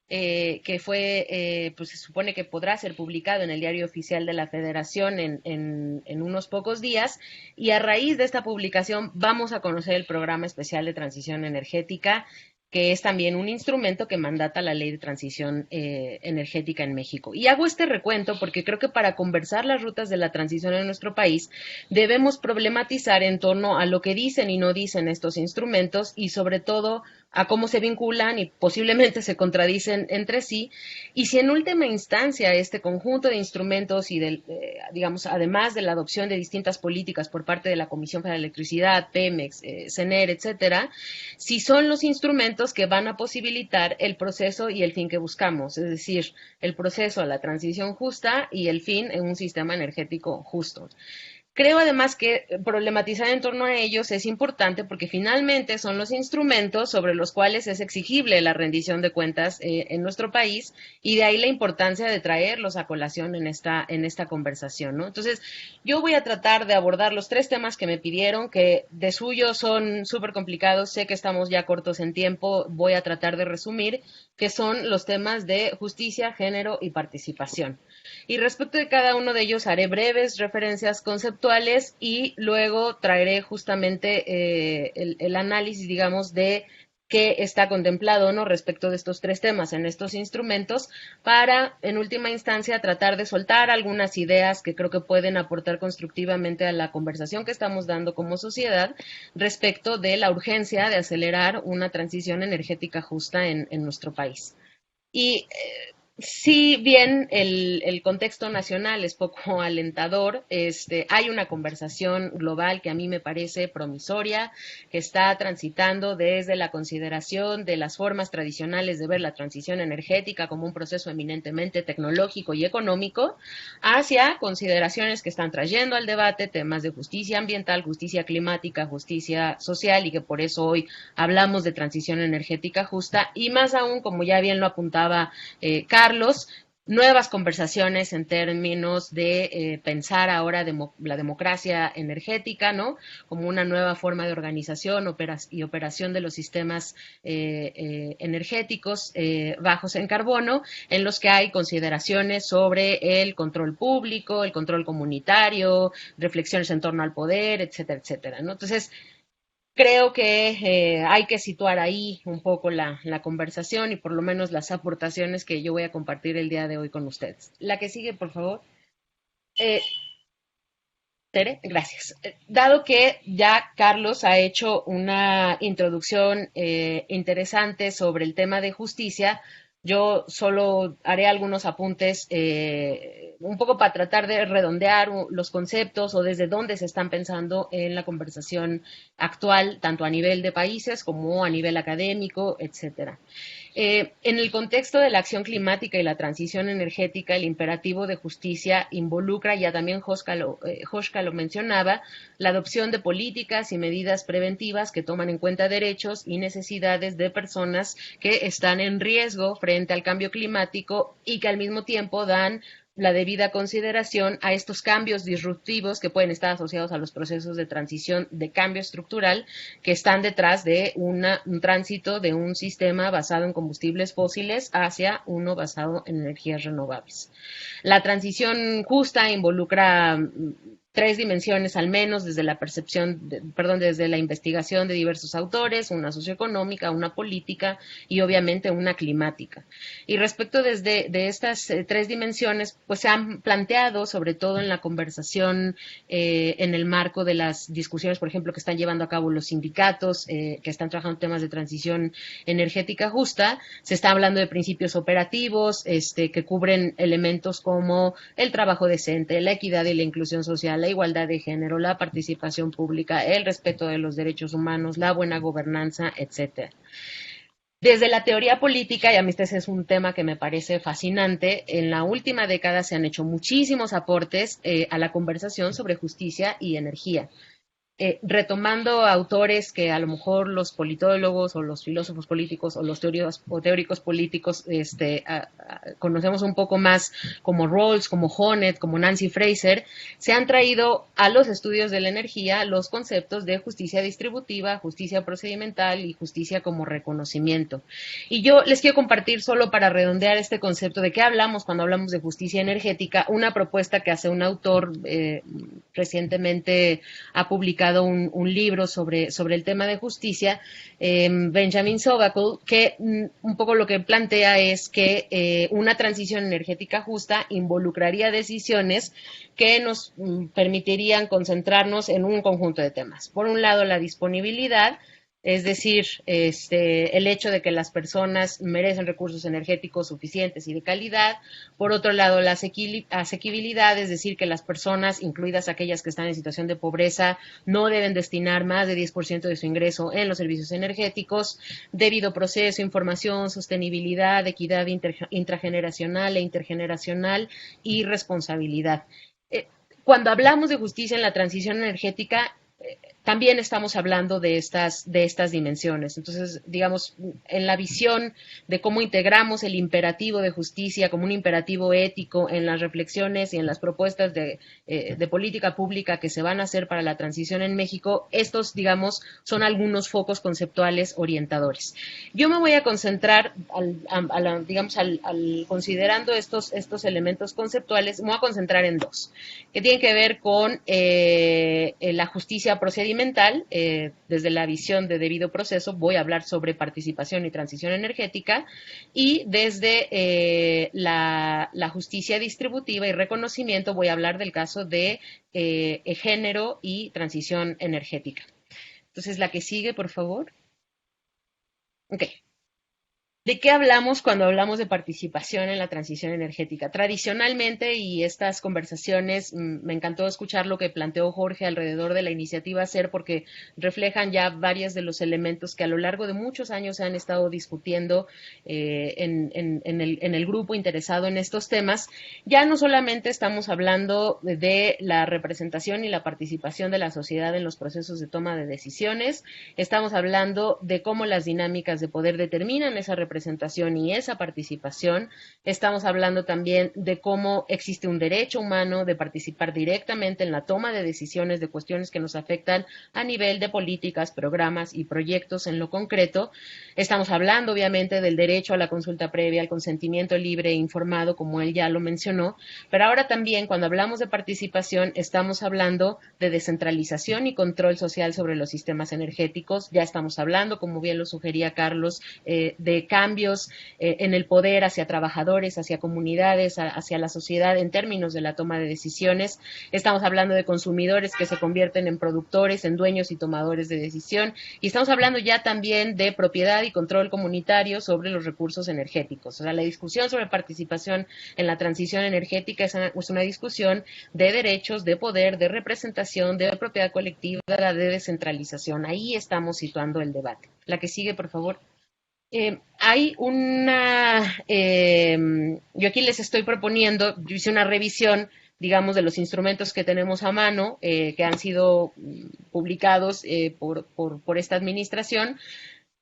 Speaker 5: que fue, pues se supone que podrá ser publicado en el Diario Oficial de la Federación en unos pocos días, y a raíz de esta publicación vamos a conocer el Programa Especial de Transición Energética, que es también un instrumento que mandata la Ley de Transición Energética en México. Y hago este recuento porque creo que para conversar las rutas de la transición en nuestro país debemos problematizar en torno a lo que dicen y no dicen estos instrumentos y sobre todo a cómo se vinculan y posiblemente se contradicen entre sí, y si en última instancia este conjunto de instrumentos y digamos, además de la adopción de distintas políticas por parte de la Comisión Federal de Electricidad, Pemex, CENER, etcétera, si son los instrumentos que van a posibilitar el proceso y el fin que buscamos, es decir, el proceso a la transición justa y el fin en un sistema energético justo. Creo además que problematizar en torno a ellos es importante porque finalmente son los instrumentos sobre los cuales es exigible la rendición de cuentas en nuestro país, y de ahí la importancia de traerlos a colación en esta conversación, ¿no? Entonces, yo voy a tratar de abordar los 3 temas que me pidieron, que de suyo son súper complicados, sé que estamos ya cortos en tiempo, voy a tratar de resumir, que son los temas de justicia, género y participación. Y respecto de cada uno de ellos haré breves referencias conceptuales y luego traeré justamente el análisis, digamos, de qué está contemplado, ¿no?, respecto de estos 3 temas en estos instrumentos, para, en última instancia, tratar de soltar algunas ideas que creo que pueden aportar constructivamente a la conversación que estamos dando como sociedad respecto de la urgencia de acelerar una transición energética justa en nuestro país. Y si bien el contexto nacional es poco alentador, hay una conversación global que a mí me parece promisoria, que está transitando desde la consideración de las formas tradicionales de ver la transición energética como un proceso eminentemente tecnológico y económico, hacia consideraciones que están trayendo al debate temas de justicia ambiental, justicia climática, justicia social, y que por eso hoy hablamos de transición energética justa, y más aún, como ya bien lo apuntaba Carlos, nuevas conversaciones en términos de pensar ahora la democracia energética, ¿no?, como una nueva forma de organización y operación de los sistemas energéticos bajos en carbono, en los que hay consideraciones sobre el control público, el control comunitario, reflexiones en torno al poder, etcétera, etcétera, ¿no? Entonces, creo que hay que situar ahí un poco la conversación y por lo menos las aportaciones que yo voy a compartir el día de hoy con ustedes. La que sigue, por favor. Tere, gracias. Dado que ya Carlos ha hecho una introducción interesante sobre el tema de justicia, yo solo haré algunos apuntes un poco para tratar de redondear los conceptos o desde dónde se están pensando en la conversación actual, tanto a nivel de países como a nivel académico, etcétera. En el contexto de la acción climática y la transición energética, el imperativo de justicia involucra, ya también Joschka lo mencionaba, la adopción de políticas y medidas preventivas que toman en cuenta derechos y necesidades de personas que están en riesgo frente al cambio climático y que al mismo tiempo dan la debida consideración a estos cambios disruptivos que pueden estar asociados a los procesos de transición de cambio estructural que están detrás de un tránsito de un sistema basado en combustibles fósiles hacia uno basado en energías renovables. La transición justa involucra tres dimensiones al menos desde la desde la investigación de diversos autores, una socioeconómica, una política y obviamente una climática. Y respecto de estas tres dimensiones, pues se han planteado, sobre todo en la conversación en el marco de las discusiones, por ejemplo, que están llevando a cabo los sindicatos que están trabajando temas de transición energética justa, se está hablando de principios operativos que cubren elementos como el trabajo decente, la equidad y la inclusión social, la igualdad de género, la participación pública, el respeto de los derechos humanos, la buena gobernanza, etcétera. Desde la teoría política, y a mí este es un tema que me parece fascinante, en la última década se han hecho muchísimos aportes a la conversación sobre justicia y energía. Retomando autores que a lo mejor los politólogos o los filósofos políticos o los teóricos políticos conocemos un poco más, como Rawls, como Honneth, como Nancy Fraser, se han traído a los estudios de la energía los conceptos de justicia distributiva, justicia procedimental y justicia como reconocimiento. Y yo les quiero compartir, solo para redondear este concepto de qué hablamos cuando hablamos de justicia energética, una propuesta que hace un autor recientemente ha publicado un libro sobre el tema de justicia, Benjamin Sovacool, que un poco lo que plantea es que una transición energética justa involucraría decisiones que nos permitirían concentrarnos en un conjunto de temas. Por un lado, la disponibilidad, es decir, el hecho de que las personas merecen recursos energéticos suficientes y de calidad. Por otro lado, la asequibilidad, es decir, que las personas, incluidas aquellas que están en situación de pobreza, no deben destinar más de 10% de su ingreso en los servicios energéticos. Debido proceso, información, sostenibilidad, equidad intrageneracional e intergeneracional y responsabilidad. Cuando hablamos de justicia en la transición energética, también estamos hablando de estas dimensiones. Entonces, digamos, en la visión de cómo integramos el imperativo de justicia como un imperativo ético en las reflexiones y en las propuestas de política pública que se van a hacer para la transición en México, estos, digamos, son algunos focos conceptuales orientadores. Yo me voy a concentrar, considerando estos elementos conceptuales, me voy a concentrar en dos, que tienen que ver con la justicia procedimental. Desde la visión de debido proceso voy a hablar sobre participación y transición energética, y desde la justicia distributiva y reconocimiento voy a hablar del caso de género y transición energética. Entonces, la que sigue, por favor. Ok. ¿De qué hablamos cuando hablamos de participación en la transición energética? Tradicionalmente, y estas conversaciones, me encantó escuchar lo que planteó Jorge alrededor de la iniciativa SER, porque reflejan ya varios de los elementos que a lo largo de muchos años se han estado discutiendo en el grupo interesado en estos temas. Ya no solamente estamos hablando de la representación y la participación de la sociedad en los procesos de toma de decisiones, estamos hablando de cómo las dinámicas de poder determinan esa representación y esa participación. Estamos hablando también de cómo existe un derecho humano de participar directamente en la toma de decisiones de cuestiones que nos afectan a nivel de políticas, programas y proyectos en lo concreto. Estamos hablando, obviamente, del derecho a la consulta previa, al consentimiento libre e informado, como él ya lo mencionó, pero ahora también, cuando hablamos de participación, estamos hablando de descentralización y control social sobre los sistemas energéticos. Ya estamos hablando, como bien lo sugería Carlos, de cambios en el poder hacia trabajadores, hacia comunidades, hacia la sociedad en términos de la toma de decisiones. Estamos hablando de consumidores que se convierten en productores, en dueños y tomadores de decisión, y estamos hablando ya también de propiedad y control comunitario sobre los recursos energéticos. O sea, la discusión sobre participación en la transición energética es una discusión de derechos, de poder, de representación, de propiedad colectiva, de descentralización. Ahí estamos situando el debate. La que sigue, por favor. Hay yo aquí les estoy proponiendo, yo hice una revisión, digamos, de los instrumentos que tenemos a mano, que han sido publicados por esta administración.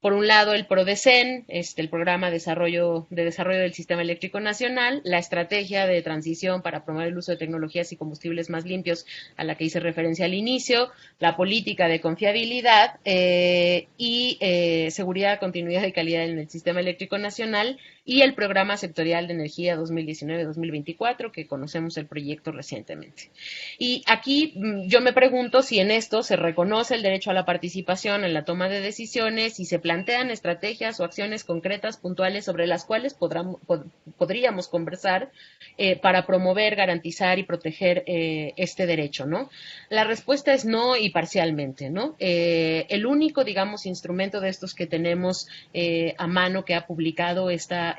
Speaker 5: Por un lado, el PRODECEN, el Programa de Desarrollo del Sistema Eléctrico Nacional, la estrategia de transición para promover el uso de tecnologías y combustibles más limpios, a la que hice referencia al inicio, la política de confiabilidad y seguridad, continuidad y calidad en el Sistema Eléctrico Nacional, y el Programa Sectorial de Energía 2019-2024, que conocemos el proyecto recientemente. Y aquí yo me pregunto si en esto se reconoce el derecho a la participación en la toma de decisiones y se plantean estrategias o acciones concretas, puntuales, sobre las cuales podríamos conversar para promover, garantizar y proteger este derecho, ¿no? La respuesta es no, y parcialmente, ¿no? El único, digamos, instrumento de estos que tenemos a mano, que ha publicado esta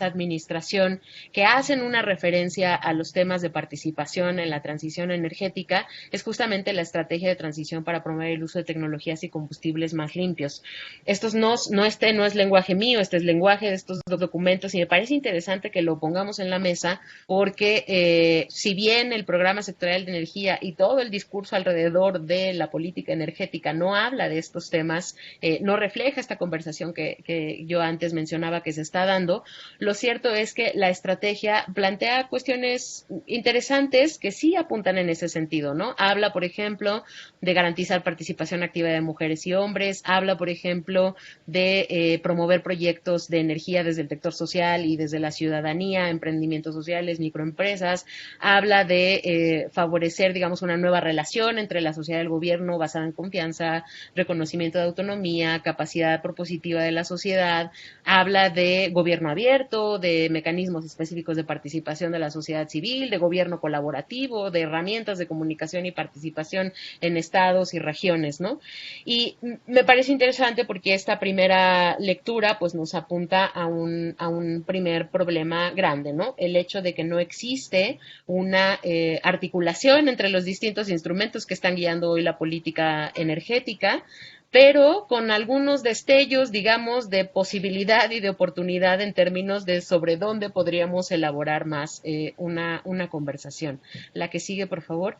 Speaker 5: administración, que hacen una referencia a los temas de participación en la transición energética, es justamente la estrategia de transición para promover el uso de tecnologías y combustibles más limpios. Estos no es lenguaje mío, este es lenguaje de estos documentos, y me parece interesante que lo pongamos en la mesa, porque si bien el Programa Sectorial de Energía y todo el discurso alrededor de la política energética no habla de estos temas, no refleja esta conversación que yo antes mencionaba que se está dando, lo cierto es que la estrategia plantea cuestiones interesantes que sí apuntan en ese sentido, ¿no? Habla, por ejemplo, de garantizar participación activa de mujeres y hombres, habla, por ejemplo, de promover proyectos de energía desde el sector social y desde la ciudadanía, emprendimientos sociales, microempresas, habla de favorecer, digamos, una nueva relación entre la sociedad y el gobierno basada en confianza, reconocimiento de autonomía, capacidad propositiva de la sociedad, habla de gobierno abierto, de mecanismos específicos de participación de la sociedad civil, de gobierno colaborativo, de herramientas de comunicación y participación en estados y regiones, ¿no? Y me parece interesante porque esta primera lectura pues nos apunta a un primer problema grande, ¿no? El hecho de que no existe una articulación entre los distintos instrumentos que están guiando hoy la política energética, pero con algunos destellos, digamos, de posibilidad y de oportunidad en términos de sobre dónde podríamos elaborar más una conversación. La que sigue, por favor.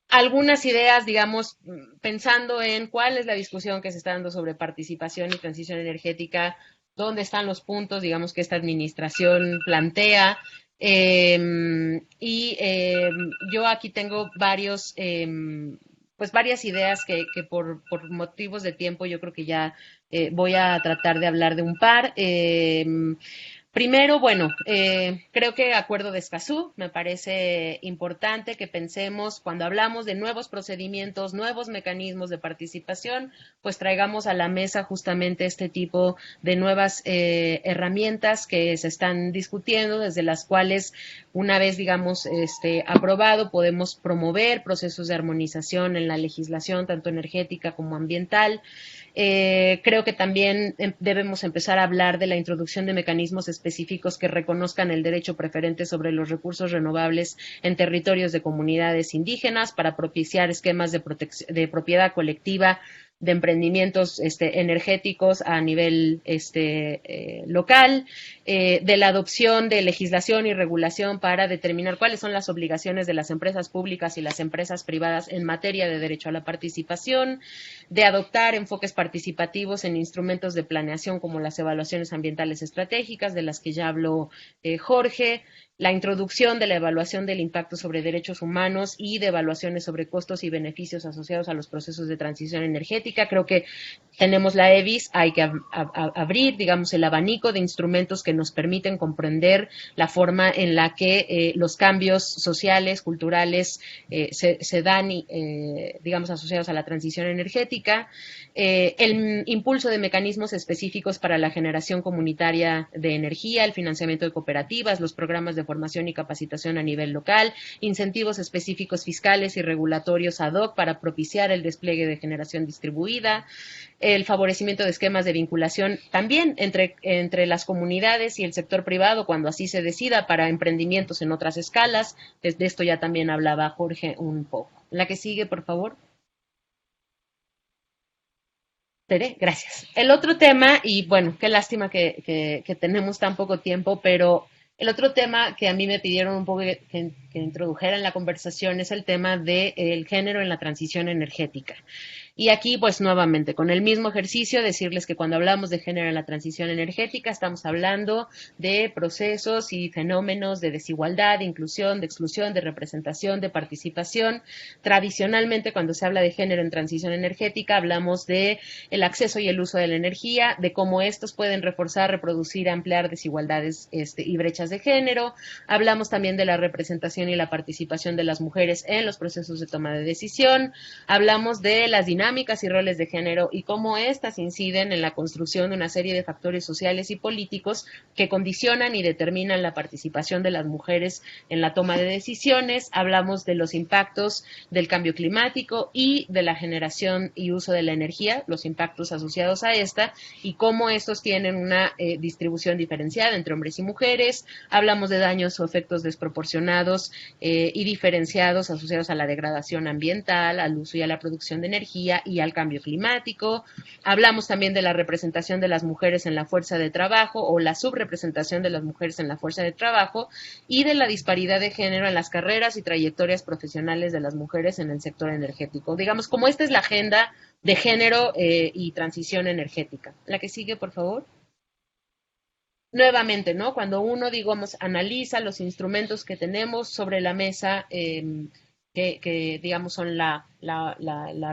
Speaker 5: Algunas ideas, digamos, pensando en cuál es la discusión que se está dando sobre participación y transición energética, dónde están los puntos, digamos, que esta administración plantea. Yo aquí tengo varias ideas que por motivos de tiempo yo creo que ya voy a tratar de hablar de un par. Primero, bueno, creo que acuerdo de Escazú, me parece importante que pensemos, cuando hablamos de nuevos procedimientos, nuevos mecanismos de participación, pues traigamos a la mesa justamente este tipo de nuevas herramientas que se están discutiendo, desde las cuales, una vez, digamos, aprobado, podemos promover procesos de armonización en la legislación, tanto energética como ambiental. Creo que también debemos empezar a hablar de la introducción de mecanismos específicos que reconozcan el derecho preferente sobre los recursos renovables en territorios de comunidades indígenas para propiciar esquemas de propiedad colectiva de emprendimientos energéticos a nivel local, de la adopción de legislación y regulación para determinar cuáles son las obligaciones de las empresas públicas y las empresas privadas en materia de derecho a la participación, de adoptar enfoques participativos en instrumentos de planeación como las evaluaciones ambientales estratégicas, de las que ya habló Jorge, la introducción de la evaluación del impacto sobre derechos humanos y de evaluaciones sobre costos y beneficios asociados a los procesos de transición energética. Creo que tenemos la EVIS, hay que abrir, digamos, el abanico de instrumentos que nos permiten comprender la forma en la que los cambios sociales, culturales, se dan, digamos, asociados a la transición energética. El impulso de mecanismos específicos para la generación comunitaria de energía, el financiamiento de cooperativas, los programas de formación y capacitación a nivel local, incentivos específicos fiscales y regulatorios ad hoc para propiciar el despliegue de generación distribuida, el favorecimiento de esquemas de vinculación también entre las comunidades y el sector privado cuando así se decida para emprendimientos en otras escalas. De esto ya también hablaba Jorge un poco. La que sigue, por favor. Tere, gracias. El otro tema, y bueno, qué lástima que tenemos tan poco tiempo, pero el otro tema que a mí me pidieron un poco que introdujera en la conversación es el tema del género en la transición energética. Y aquí, pues nuevamente, con el mismo ejercicio, decirles que cuando hablamos de género en la transición energética, estamos hablando de procesos y fenómenos de desigualdad, de inclusión, de exclusión, de representación, de participación. Tradicionalmente, cuando se habla de género en transición energética, hablamos de el acceso y el uso de la energía, de cómo estos pueden reforzar, reproducir, ampliar desigualdades y brechas de género. Hablamos también de la representación y la participación de las mujeres en los procesos de toma de decisión. Hablamos de las dinámicas y roles de género y cómo éstas inciden en la construcción de una serie de factores sociales y políticos que condicionan y determinan la participación de las mujeres en la toma de decisiones. Hablamos de los impactos del cambio climático y de la generación y uso de la energía, los impactos asociados a esta y cómo estos tienen una distribución diferenciada entre hombres y mujeres. Hablamos de daños o efectos desproporcionados y diferenciados asociados a la degradación ambiental, al uso y a la producción de energía y al cambio climático. Hablamos también de la representación de las mujeres en la fuerza de trabajo o la subrepresentación de las mujeres en la fuerza de trabajo y de la disparidad de género en las carreras y trayectorias profesionales de las mujeres en el sector energético. Digamos, como esta es la agenda de género y transición energética. La que sigue, por favor. Nuevamente, ¿no? Cuando uno, digamos, analiza los instrumentos que tenemos sobre la mesa, digamos son la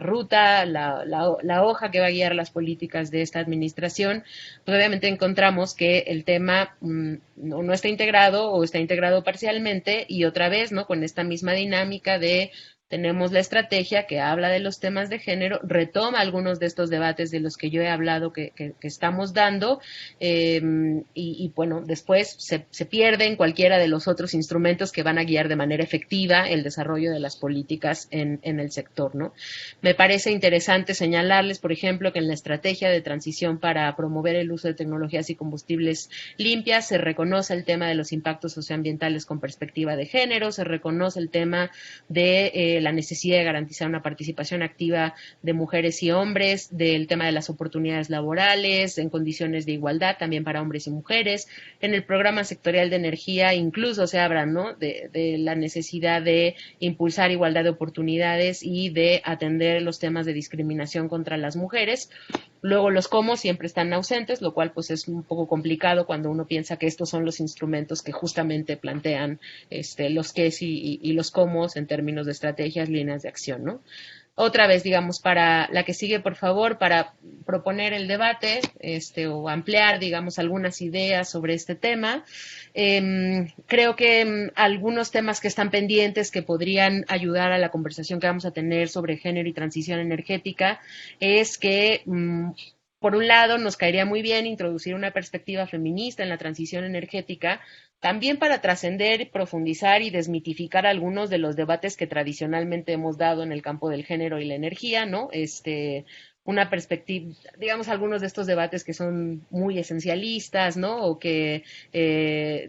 Speaker 5: ruta, la hoja que va a guiar las políticas de esta administración, pues obviamente encontramos que el tema no está integrado o está integrado parcialmente y otra vez, ¿no? Con esta misma dinámica de tenemos la estrategia que habla de los temas de género, retoma algunos de estos debates de los que yo he hablado que estamos dando bueno, después se pierden cualquiera de los otros instrumentos que van a guiar de manera efectiva el desarrollo de las políticas en el sector, ¿no? Me parece interesante señalarles, por ejemplo, que en la estrategia de transición para promover el uso de tecnologías y combustibles limpias se reconoce el tema de los impactos socioambientales con perspectiva de género, se reconoce el tema de la necesidad de garantizar una participación activa de mujeres y hombres, del tema de las oportunidades laborales en condiciones de igualdad también para hombres y mujeres. En el programa sectorial de energía incluso se habla, ¿no? de la necesidad de impulsar igualdad de oportunidades y de atender los temas de discriminación contra las mujeres. Luego los cómo siempre están ausentes, lo cual pues es un poco complicado cuando uno piensa que estos son los instrumentos que justamente plantean los qués y los cómo en términos de estrategias, líneas de acción, ¿no? Otra vez, digamos, para la que sigue, por favor, para proponer el debate o ampliar, digamos, algunas ideas sobre este tema. Creo que algunos temas que están pendientes que podrían ayudar a la conversación que vamos a tener sobre género y transición energética es que por un lado, nos caería muy bien introducir una perspectiva feminista en la transición energética, también para trascender, profundizar y desmitificar algunos de los debates que tradicionalmente hemos dado en el campo del género y la energía, ¿no? Una perspectiva, digamos, algunos de estos debates que son muy esencialistas, ¿no? O que,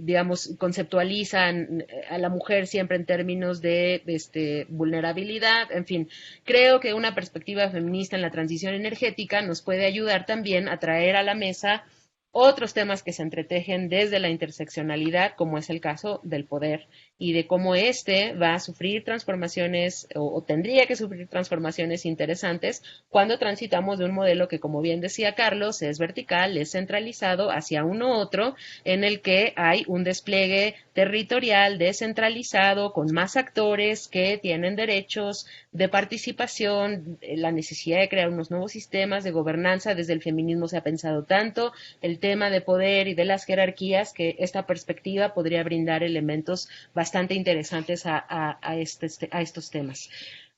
Speaker 5: digamos, conceptualizan a la mujer siempre en términos de vulnerabilidad, en fin. Creo que una perspectiva feminista en la transición energética nos puede ayudar también a traer a la mesa otros temas que se entretejen desde la interseccionalidad, como es el caso del poder, y de cómo va a sufrir transformaciones o tendría que sufrir transformaciones interesantes cuando transitamos de un modelo que, como bien decía Carlos, es vertical, es centralizado hacia uno otro, en el que hay un despliegue territorial descentralizado con más actores que tienen derechos de participación, la necesidad de crear unos nuevos sistemas de gobernanza. Desde el feminismo se ha pensado tanto el tema de poder y de las jerarquías que esta perspectiva podría brindar elementos bastante interesantes a estos temas.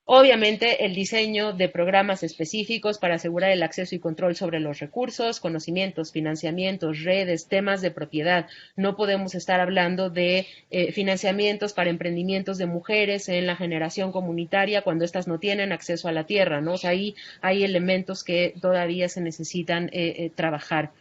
Speaker 5: Obviamente, el diseño de programas específicos para asegurar el acceso y control sobre los recursos, conocimientos, financiamientos, redes, temas de propiedad. No podemos estar hablando de financiamientos para emprendimientos de mujeres en la generación comunitaria cuando éstas no tienen acceso a la tierra, ¿no? O sea, ahí hay elementos que todavía se necesitan trabajar.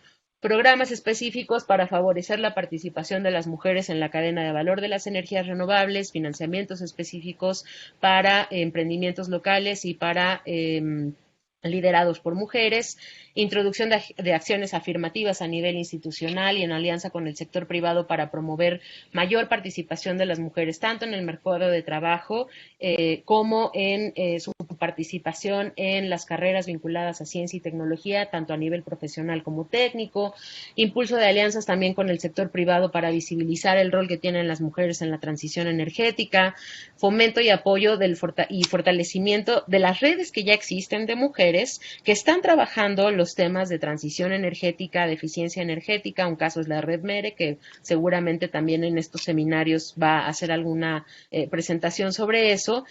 Speaker 5: Programas específicos para favorecer la participación de las mujeres en la cadena de valor de las energías renovables, financiamientos específicos para emprendimientos locales y para liderados por mujeres, introducción de acciones afirmativas a nivel institucional y en alianza con el sector privado para promover mayor participación de las mujeres, tanto en el mercado de trabajo como en su participación en las carreras vinculadas a ciencia y tecnología, tanto a nivel profesional como técnico, impulso de alianzas también con el sector privado para visibilizar el rol que tienen las mujeres en la transición energética, fomento y apoyo y fortalecimiento de las redes que ya existen de mujeres que están trabajando los temas de transición energética, de eficiencia energética. Un caso es la Red MERE, que seguramente también en estos seminarios va a hacer alguna presentación sobre eso.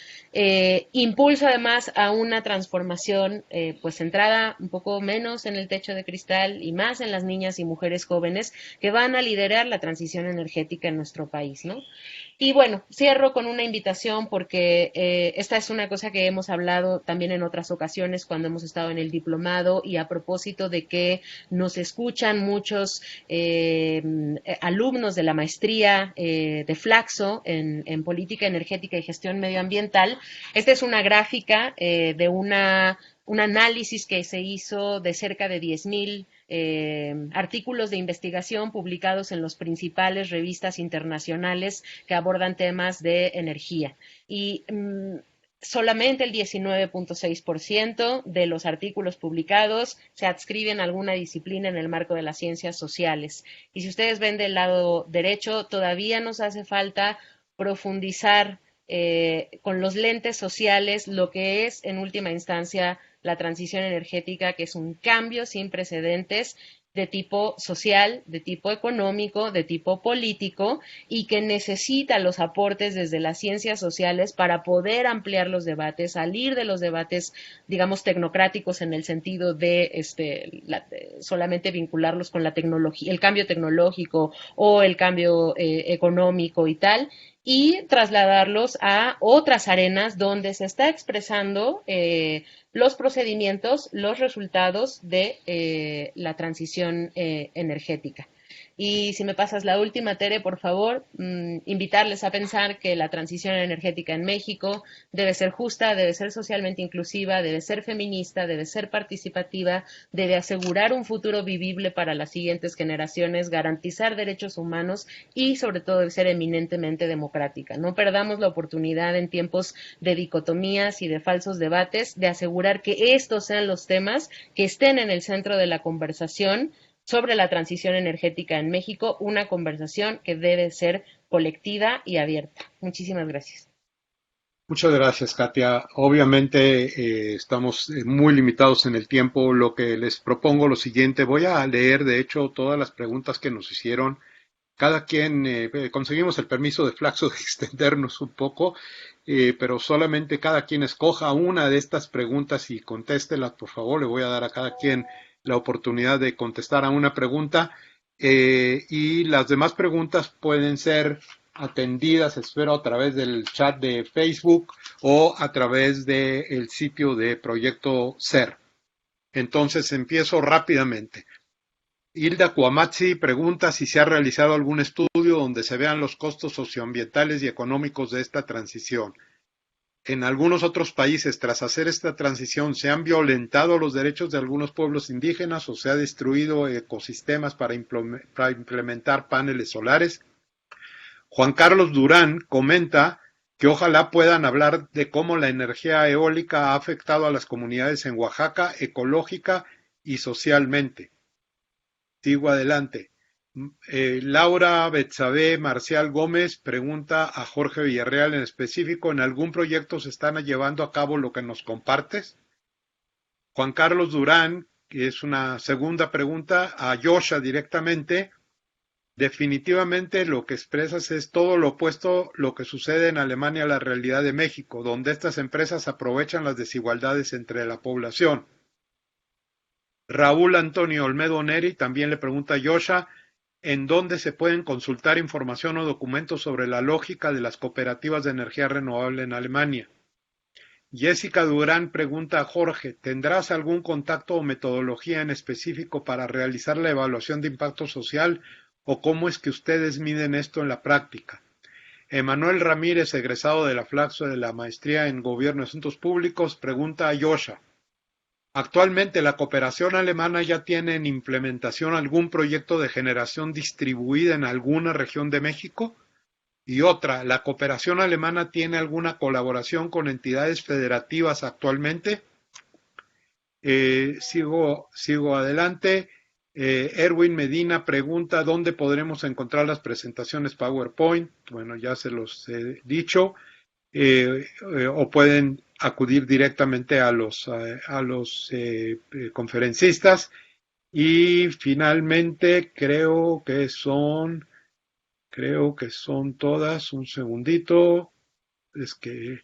Speaker 5: Impulso además a una transformación pues centrada un poco menos en el techo de cristal y más en las niñas y mujeres jóvenes que van a liderar la transición energética en nuestro país, ¿no? Y bueno, cierro con una invitación porque esta es una cosa que hemos hablado también en otras ocasiones cuando hemos estado en el diplomado, y a propósito de que nos escuchan muchos alumnos de la maestría de Flaxo en política energética y gestión medioambiental. Esta es una gráfica de un análisis que se hizo de cerca de 10,000 artículos de investigación publicados en las principales revistas internacionales que abordan temas de energía. Y solamente el 19.6% de los artículos publicados se adscriben a alguna disciplina en el marco de las ciencias sociales. Y si ustedes ven del lado derecho, todavía nos hace falta profundizar con los lentes sociales lo que es, en última instancia, la transición energética, que es un cambio sin precedentes de tipo social, de tipo económico, de tipo político, y que necesita los aportes desde las ciencias sociales para poder ampliar los debates, salir de los debates, digamos, tecnocráticos en el sentido de solamente vincularlos con la tecnología, el cambio tecnológico o el cambio económico y tal, y trasladarlos a otras arenas donde se está expresando los procedimientos, los resultados de la transición energética. Y si me pasas la última, Tere, por favor, invitarles a pensar que la transición energética en México debe ser justa, debe ser socialmente inclusiva, debe ser feminista, debe ser participativa, debe asegurar un futuro vivible para las siguientes generaciones, garantizar derechos humanos y, sobre todo, debe ser eminentemente democrática. No perdamos la oportunidad en tiempos de dicotomías y de falsos debates de asegurar que estos sean los temas que estén en el centro de la conversación sobre la transición energética en México, una conversación que debe ser colectiva y abierta. Muchísimas gracias.
Speaker 1: Muchas gracias, Katia. Obviamente estamos muy limitados en el tiempo. Lo que les propongo lo siguiente, voy a leer de hecho todas las preguntas que nos hicieron. Cada quien, conseguimos el permiso de Flaxo de extendernos un poco, pero solamente cada quien escoja una de estas preguntas y contéstelas, por favor. Le voy a dar a cada quien la oportunidad de contestar a una pregunta, y las demás preguntas pueden ser atendidas, espero, a través del chat de Facebook o a través del sitio de Proyecto SER. Entonces empiezo rápidamente. Hilda Cuamazzi pregunta si se ha realizado algún estudio donde se vean los costos socioambientales y económicos de esta transición. En algunos otros países, tras hacer esta transición, ¿se han violentado los derechos de algunos pueblos indígenas o se ha destruido ecosistemas para implementar paneles solares? Juan Carlos Durán comenta que ojalá puedan hablar de cómo la energía eólica ha afectado a las comunidades en Oaxaca ecológica y socialmente. Sigo adelante. Laura Betsabe Marcial Gómez pregunta a Jorge Villarreal en específico, ¿en algún proyecto se están llevando a cabo lo que nos compartes? Juan Carlos Durán, que es una segunda pregunta a Yosha directamente, definitivamente lo que expresas es todo lo opuesto lo que sucede en Alemania a la realidad de México, donde estas empresas aprovechan las desigualdades entre la población. Raúl Antonio Olmedo Neri también le pregunta a Yosha, ¿en dónde se pueden consultar información o documentos sobre la lógica de las cooperativas de energía renovable en Alemania? Jessica Durán pregunta a Jorge, ¿tendrás algún contacto o metodología en específico para realizar la evaluación de impacto social o cómo es que ustedes miden esto en la práctica? Emanuel Ramírez, egresado de la Flaxo de la Maestría en Gobierno y Asuntos Públicos, pregunta a Yosha, Actualmente la cooperación alemana ya tiene en implementación algún proyecto de generación distribuida en alguna región de México. Y otra, ¿la cooperación alemana tiene alguna colaboración con entidades federativas actualmente? Sigo adelante. Erwin Medina pregunta, ¿dónde podremos encontrar las presentaciones PowerPoint? Bueno, ya se los he dicho. O pueden acudir directamente a los conferencistas. Y finalmente creo que son todas. Un segundito. Es que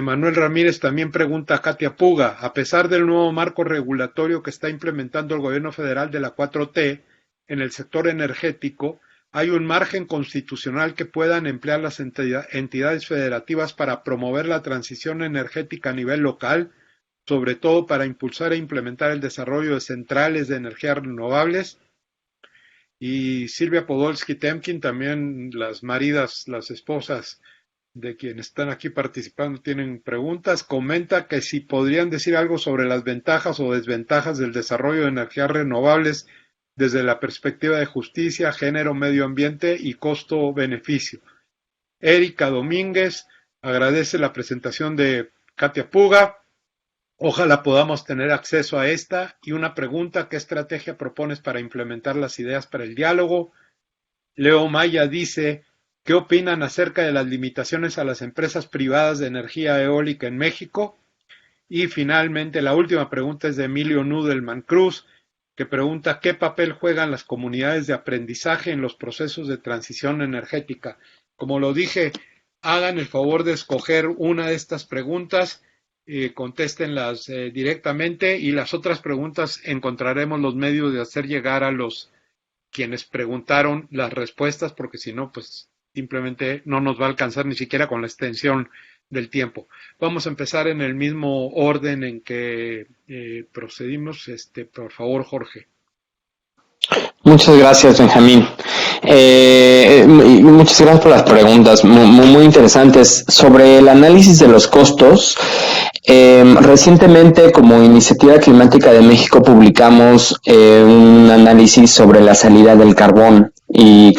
Speaker 1: Manuel Ramírez también pregunta a Katia Puga, a pesar del nuevo marco regulatorio que está implementando el gobierno federal de la 4T en el sector energético, ¿hay un margen constitucional que puedan emplear las entidades federativas para promover la transición energética a nivel local, sobre todo para impulsar e implementar el desarrollo de centrales de energías renovables? Y Silvia Podolsky-Temkin, también las maridas, las esposas de quienes están aquí participando tienen preguntas, comenta que si podrían decir algo sobre las ventajas o desventajas del desarrollo de energías renovables desde la perspectiva de justicia, género, medio ambiente y costo-beneficio. Erika Domínguez agradece la presentación de Katia Puga. Ojalá podamos tener acceso a esta. Y una pregunta, ¿qué estrategia propones para implementar las ideas para el diálogo? Leo Maya dice, ¿qué opinan acerca de las limitaciones a las empresas privadas de energía eólica en México? Y finalmente la última pregunta es de Emilio Nudelman Cruz, que pregunta ¿qué papel juegan las comunidades de aprendizaje en los procesos de transición energética? Como lo dije, hagan el favor de escoger una de estas preguntas, contéstenlas directamente, y las otras preguntas encontraremos los medios de hacer llegar a los quienes preguntaron las respuestas, porque si no, pues simplemente no nos va a alcanzar ni siquiera con la extensión del tiempo. Vamos a empezar en el mismo orden en que procedimos. Por favor, Jorge.
Speaker 2: Muchas gracias, Benjamín. Muchas gracias por las preguntas, muy interesantes. Sobre el análisis de los costos, recientemente, como Iniciativa Climática de México, publicamos un análisis sobre la salida del carbón y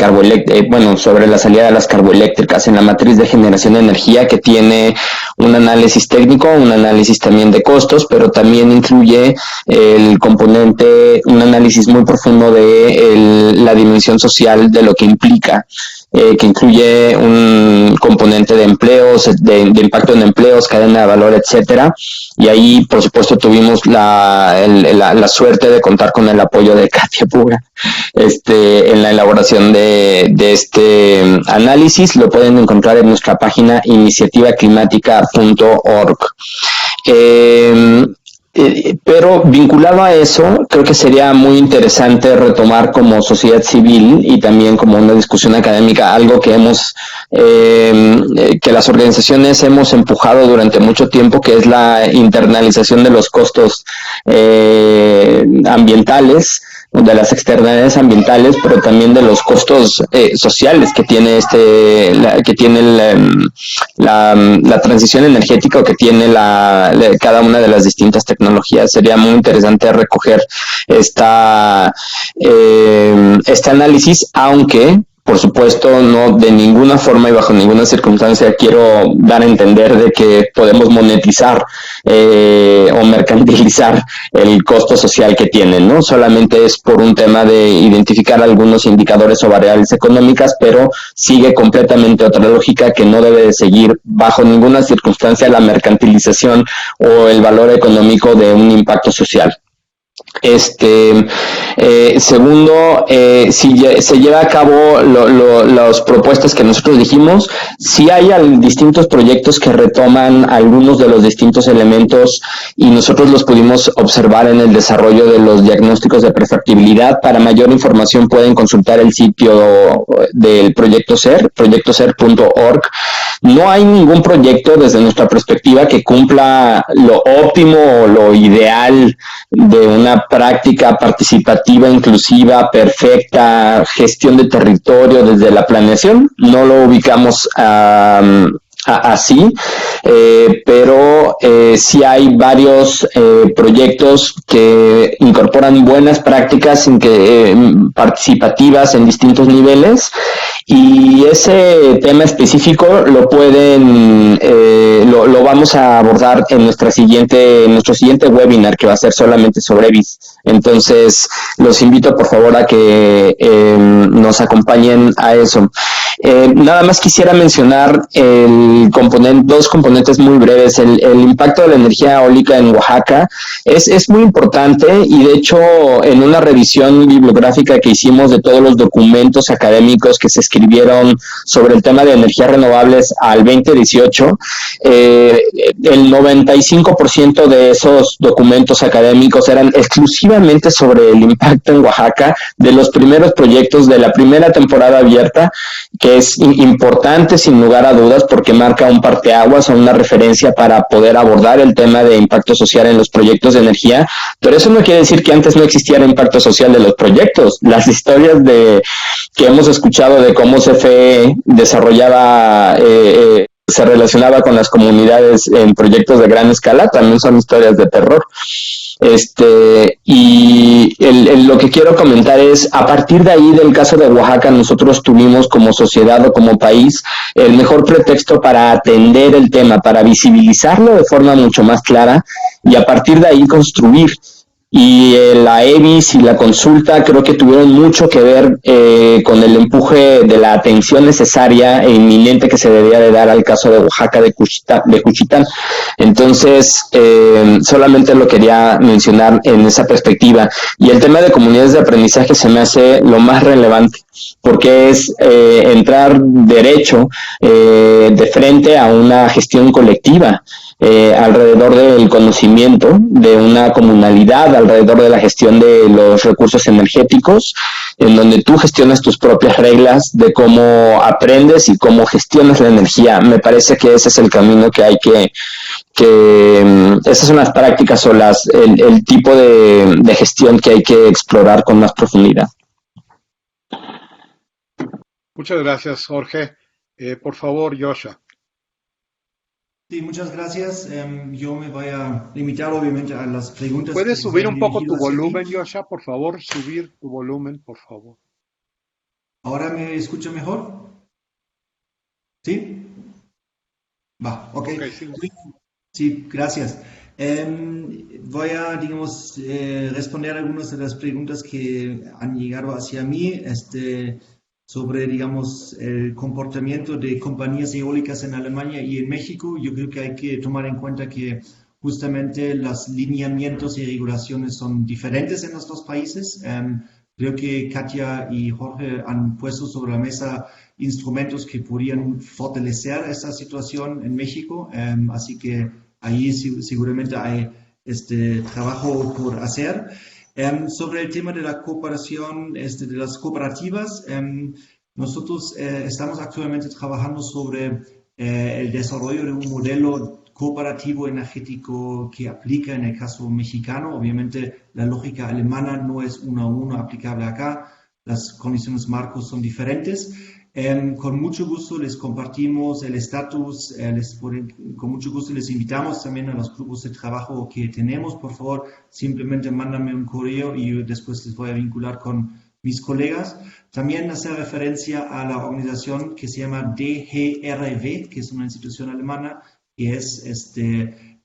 Speaker 2: sobre la salida de las carboeléctricas en la matriz de generación de energía, que tiene un análisis técnico, un análisis también de costos, pero también incluye el componente, un análisis muy profundo de la dimensión social de lo que implica, que incluye un componente de empleos, de impacto en empleos, cadena de valor, etcétera. Y ahí, por supuesto, tuvimos la suerte de contar con el apoyo de Katia Puga en la elaboración de este análisis. Lo pueden encontrar en nuestra página iniciativaclimática.org. Pero vinculado a eso, creo que sería muy interesante retomar como sociedad civil y también como una discusión académica algo que que las organizaciones hemos empujado durante mucho tiempo, que es la internalización de los costos ambientales, de las externalidades ambientales, pero también de los costos sociales que tiene la transición energética, o que tiene cada una de las distintas tecnologías. Sería muy interesante recoger este análisis, aunque por supuesto no de ninguna forma y bajo ninguna circunstancia quiero dar a entender de que podemos monetizar o mercantilizar el costo social que tienen, ¿no? Solamente es por un tema de identificar algunos indicadores o variables económicas, pero sigue completamente otra lógica que no debe de seguir bajo ninguna circunstancia la mercantilización o el valor económico de un impacto social. Segundo, si se lleva a cabo las propuestas que nosotros dijimos, sí hay distintos proyectos que retoman algunos de los distintos elementos, y nosotros los pudimos observar en el desarrollo de los diagnósticos de prefactibilidad. Para mayor información pueden consultar el sitio del proyecto SER, proyectoser.org. No hay ningún proyecto desde nuestra perspectiva que cumpla lo óptimo o lo ideal de una práctica participativa, inclusiva, perfecta, gestión de territorio desde la planeación. No lo ubicamos así, pero sí hay varios proyectos que incorporan buenas prácticas participativas en distintos niveles, y ese tema específico lo lo vamos a abordar en nuestro siguiente webinar, que va a ser solamente sobre EBIS. Entonces, los invito por favor a que nos acompañen a eso. Nada más quisiera mencionar dos componentes muy breves. El impacto de la energía eólica en Oaxaca es muy importante, y de hecho en una revisión bibliográfica que hicimos de todos los documentos académicos que se escribieron sobre el tema de energías renovables al 2018, el 95% de esos documentos académicos eran exclusivamente sobre el impacto en Oaxaca de los primeros proyectos de la primera temporada abierta, que es importante sin lugar a dudas porque marca un parteaguas o una referencia para poder abordar el tema de impacto social en los proyectos de energía, pero eso no quiere decir que antes no existiera impacto social de los proyectos. Las historias que hemos escuchado de cómo CFE desarrollaba se relacionaba con las comunidades en proyectos de gran escala también son historias de terror. Lo que quiero comentar es, a partir de ahí del caso de Oaxaca, nosotros tuvimos como sociedad o como país el mejor pretexto para atender el tema, para visibilizarlo de forma mucho más clara, y a partir de ahí construir. Y la EBIS y la consulta creo que tuvieron mucho que ver con el empuje de la atención necesaria e inminente que se debía de dar al caso de Oaxaca de Juchitán. Entonces, solamente lo quería mencionar en esa perspectiva. Y el tema de comunidades de aprendizaje se me hace lo más relevante, porque es entrar derecho de frente a una gestión colectiva alrededor del conocimiento de una comunalidad, alrededor de la gestión de los recursos energéticos, en donde tú gestionas tus propias reglas de cómo aprendes y cómo gestionas la energía. Me parece que ese es el camino que hay esas son las prácticas o el tipo de gestión que hay que explorar con más profundidad.
Speaker 1: Muchas gracias, Jorge. Por favor, Joshua.
Speaker 3: Sí, muchas gracias. Yo me voy a limitar obviamente a las preguntas.
Speaker 1: ¿Puedes subir un poco tu volumen, Joshua? Por favor, subir tu volumen, por favor.
Speaker 3: ¿Ahora me escucha mejor? ¿Sí? Va, ok. Sí, gracias. Voy a, digamos, responder algunas de las preguntas que han llegado hacia mí. Sobre, digamos, el comportamiento de compañías eólicas en Alemania y en México. Yo creo que hay que tomar en cuenta que justamente los lineamientos y regulaciones son diferentes en los dos países. Creo que Katia y Jorge han puesto sobre la mesa instrumentos que podrían fortalecer esta situación en México. Así que ahí seguramente hay trabajo por hacer. Sobre el tema de la cooperación, de las cooperativas, nosotros estamos actualmente trabajando sobre el desarrollo de un modelo cooperativo energético que aplica en el caso mexicano. Obviamente la lógica alemana no es uno a uno aplicable acá, las condiciones marcos son diferentes. Con mucho gusto les compartimos el estatus, con mucho gusto les invitamos también a los grupos de trabajo que tenemos. Por favor, simplemente mándame un correo y yo después les voy a vincular con mis colegas. También hacer referencia a la organización que se llama DGRW, que es una institución alemana, que es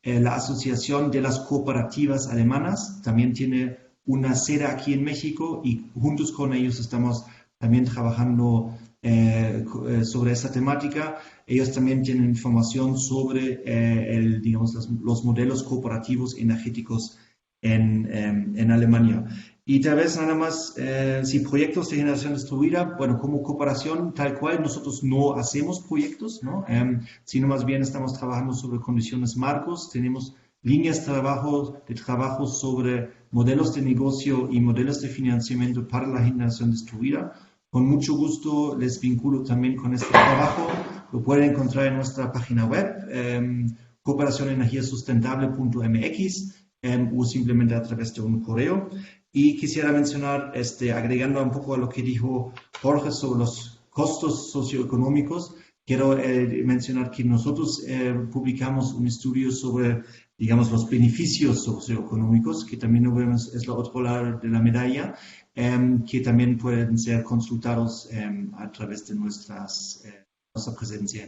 Speaker 3: la Asociación de las Cooperativas Alemanas. También tiene una sede aquí en México y juntos con ellos estamos también trabajando sobre esta temática. Ellos también tienen información sobre los modelos cooperativos energéticos en Alemania. Y tal vez nada más, si proyectos de generación distribuida, bueno, como cooperación tal cual, nosotros no hacemos proyectos, ¿no? Sino más bien estamos trabajando sobre condiciones marcos, tenemos líneas de trabajo sobre modelos de negocio y modelos de financiamiento para la generación distribuida. Con mucho gusto les vinculo también con este trabajo. Lo pueden encontrar en nuestra página web, cooperacionenergiasustentable.mx, o simplemente a través de un correo. Y quisiera mencionar, agregando un poco a lo que dijo Jorge sobre los costos socioeconómicos, quiero mencionar que nosotros publicamos un estudio sobre, digamos, los beneficios socioeconómicos, que también lo vemos, es la otro lado de la medalla, que también pueden ser consultados a través de nuestra presencia.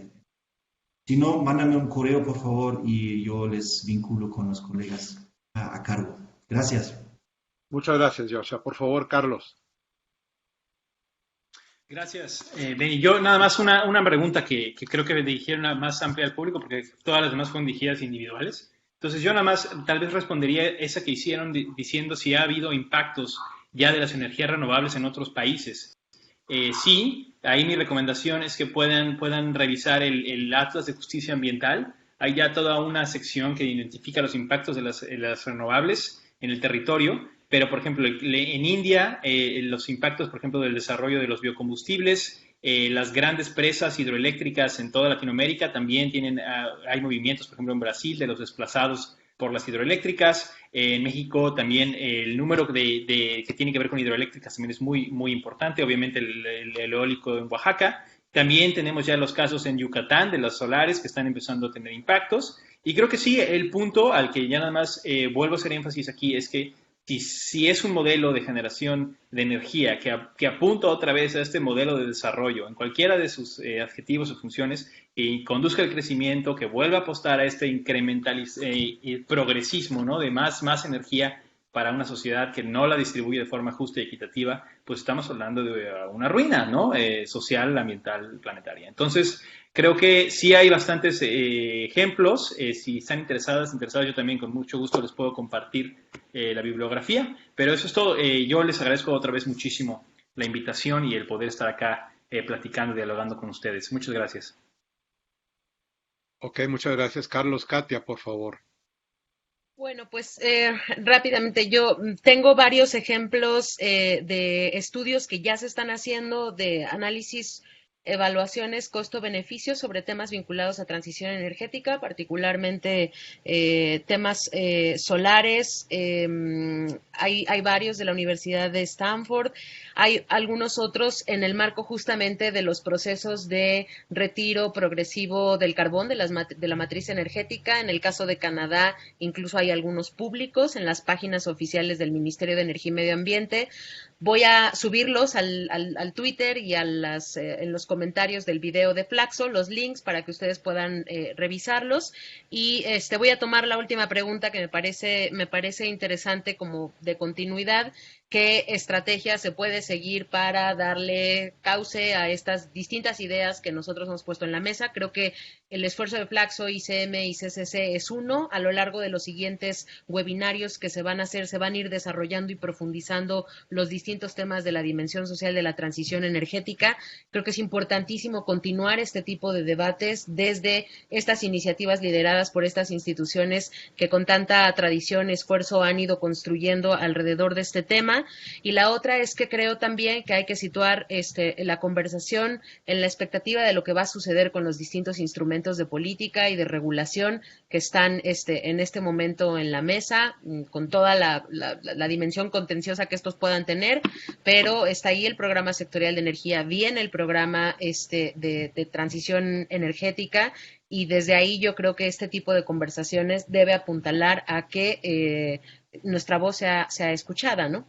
Speaker 3: Si no, mándame un correo, por favor, y yo les vinculo con los colegas a cargo. Gracias.
Speaker 1: Muchas gracias, Joshua. Por favor, Carlos.
Speaker 4: Gracias, Benny. Yo nada más una pregunta que creo que dirigieron más amplia al público, porque todas las demás fueron dirigidas individuales. Entonces yo nada más tal vez respondería esa que hicieron diciendo si ha habido impactos ya de las energías renovables en otros países. Sí, ahí mi recomendación es que puedan revisar el Atlas de Justicia Ambiental. Hay ya toda una sección que identifica los impactos de las renovables en el territorio. Pero, por ejemplo, en India, los impactos, por ejemplo, del desarrollo de los biocombustibles, las grandes presas hidroeléctricas en toda Latinoamérica también hay movimientos, por ejemplo, en Brasil, de los desplazados por las hidroeléctricas. En México también el número que tiene que ver con hidroeléctricas también es muy, muy importante. Obviamente el eólico en Oaxaca. También tenemos ya los casos en Yucatán de las solares que están empezando a tener impactos. Y creo que sí, el punto al que ya nada más vuelvo a hacer énfasis aquí es que si es un modelo de generación de energía que apunta otra vez a este modelo de desarrollo en cualquiera de sus adjetivos o funciones y conduzca al crecimiento, que vuelva a apostar a este progresismo, ¿no? De más energía para una sociedad que no la distribuye de forma justa y equitativa, pues estamos hablando de una ruina, ¿no? Social, ambiental, planetaria. Entonces, creo que sí hay bastantes ejemplos. Si están interesados, yo también con mucho gusto les puedo compartir la bibliografía. Pero eso es todo. Yo les agradezco otra vez muchísimo la invitación y el poder estar acá platicando, dialogando con ustedes. Muchas gracias.
Speaker 1: Ok, muchas gracias, Carlos. Katia, por favor.
Speaker 5: Bueno, pues rápidamente, yo tengo varios ejemplos de estudios que ya se están haciendo de análisis, evaluaciones, costo-beneficio sobre temas vinculados a transición energética, particularmente temas solares. Hay varios de la Universidad de Stanford. Hay algunos otros en el marco justamente de los procesos de retiro progresivo del carbón de la matriz energética. En el caso de Canadá, incluso hay algunos públicos en las páginas oficiales del Ministerio de Energía y Medio Ambiente. Voy a subirlos al Twitter y en los comentarios del video de Flaxo, los links para que ustedes puedan revisarlos. Y voy a tomar la última pregunta que me parece interesante como de continuidad. ¿Qué estrategia se puede seguir para darle cauce a estas distintas ideas que nosotros hemos puesto en la mesa? Creo que el esfuerzo de Flaxo, ICM y CCC es uno. A lo largo de los siguientes webinarios que se van a hacer, se van a ir desarrollando y profundizando los distintos temas de la dimensión social de la transición energética. Creo que es importantísimo continuar este tipo de debates desde estas iniciativas lideradas por estas instituciones que con tanta tradición y esfuerzo han ido construyendo alrededor de este tema. Y la otra es que creo también que hay que situar la conversación en la expectativa de lo que va a suceder con los distintos instrumentos de política y de regulación que están en este momento en la mesa, con toda la dimensión contenciosa que estos puedan tener, pero está ahí el programa sectorial de energía, viene el programa de transición energética, y desde ahí yo creo que este tipo de conversaciones debe apuntalar a que nuestra voz sea escuchada, ¿no?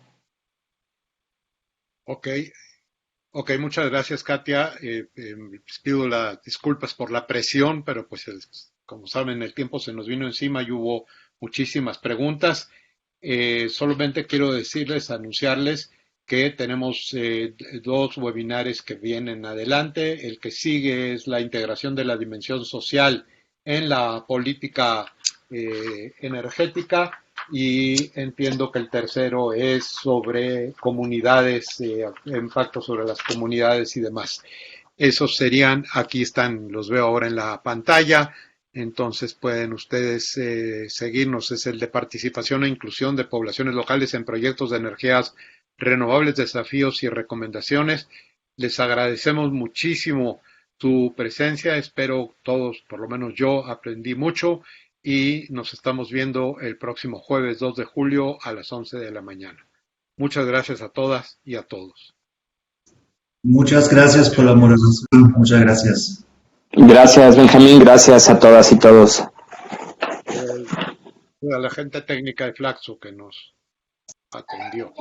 Speaker 1: Ok, muchas gracias, Katia. Les pido las disculpas por la presión, pero pues como saben, el tiempo se nos vino encima y hubo muchísimas preguntas. Solamente quiero anunciarles que tenemos 2 webinares que vienen adelante. El que sigue es la integración de la dimensión social en la política energética. Y entiendo que el tercero es sobre comunidades, impacto sobre las comunidades y demás. Esos serían, aquí están, los veo ahora en la pantalla, entonces pueden ustedes seguirnos. Es el de participación e inclusión de poblaciones locales en proyectos de energías renovables, desafíos y recomendaciones. Les agradecemos muchísimo su presencia, espero todos, por lo menos yo, aprendí mucho. Y nos estamos viendo el próximo jueves 2 de julio a las 11 de la mañana. Muchas gracias a todas y a todos.
Speaker 3: Muchas gracias por la moderación. Muchas gracias.
Speaker 2: Gracias, Benjamín. Gracias a todas y todos.
Speaker 1: A la gente técnica de Flaxo que nos atendió.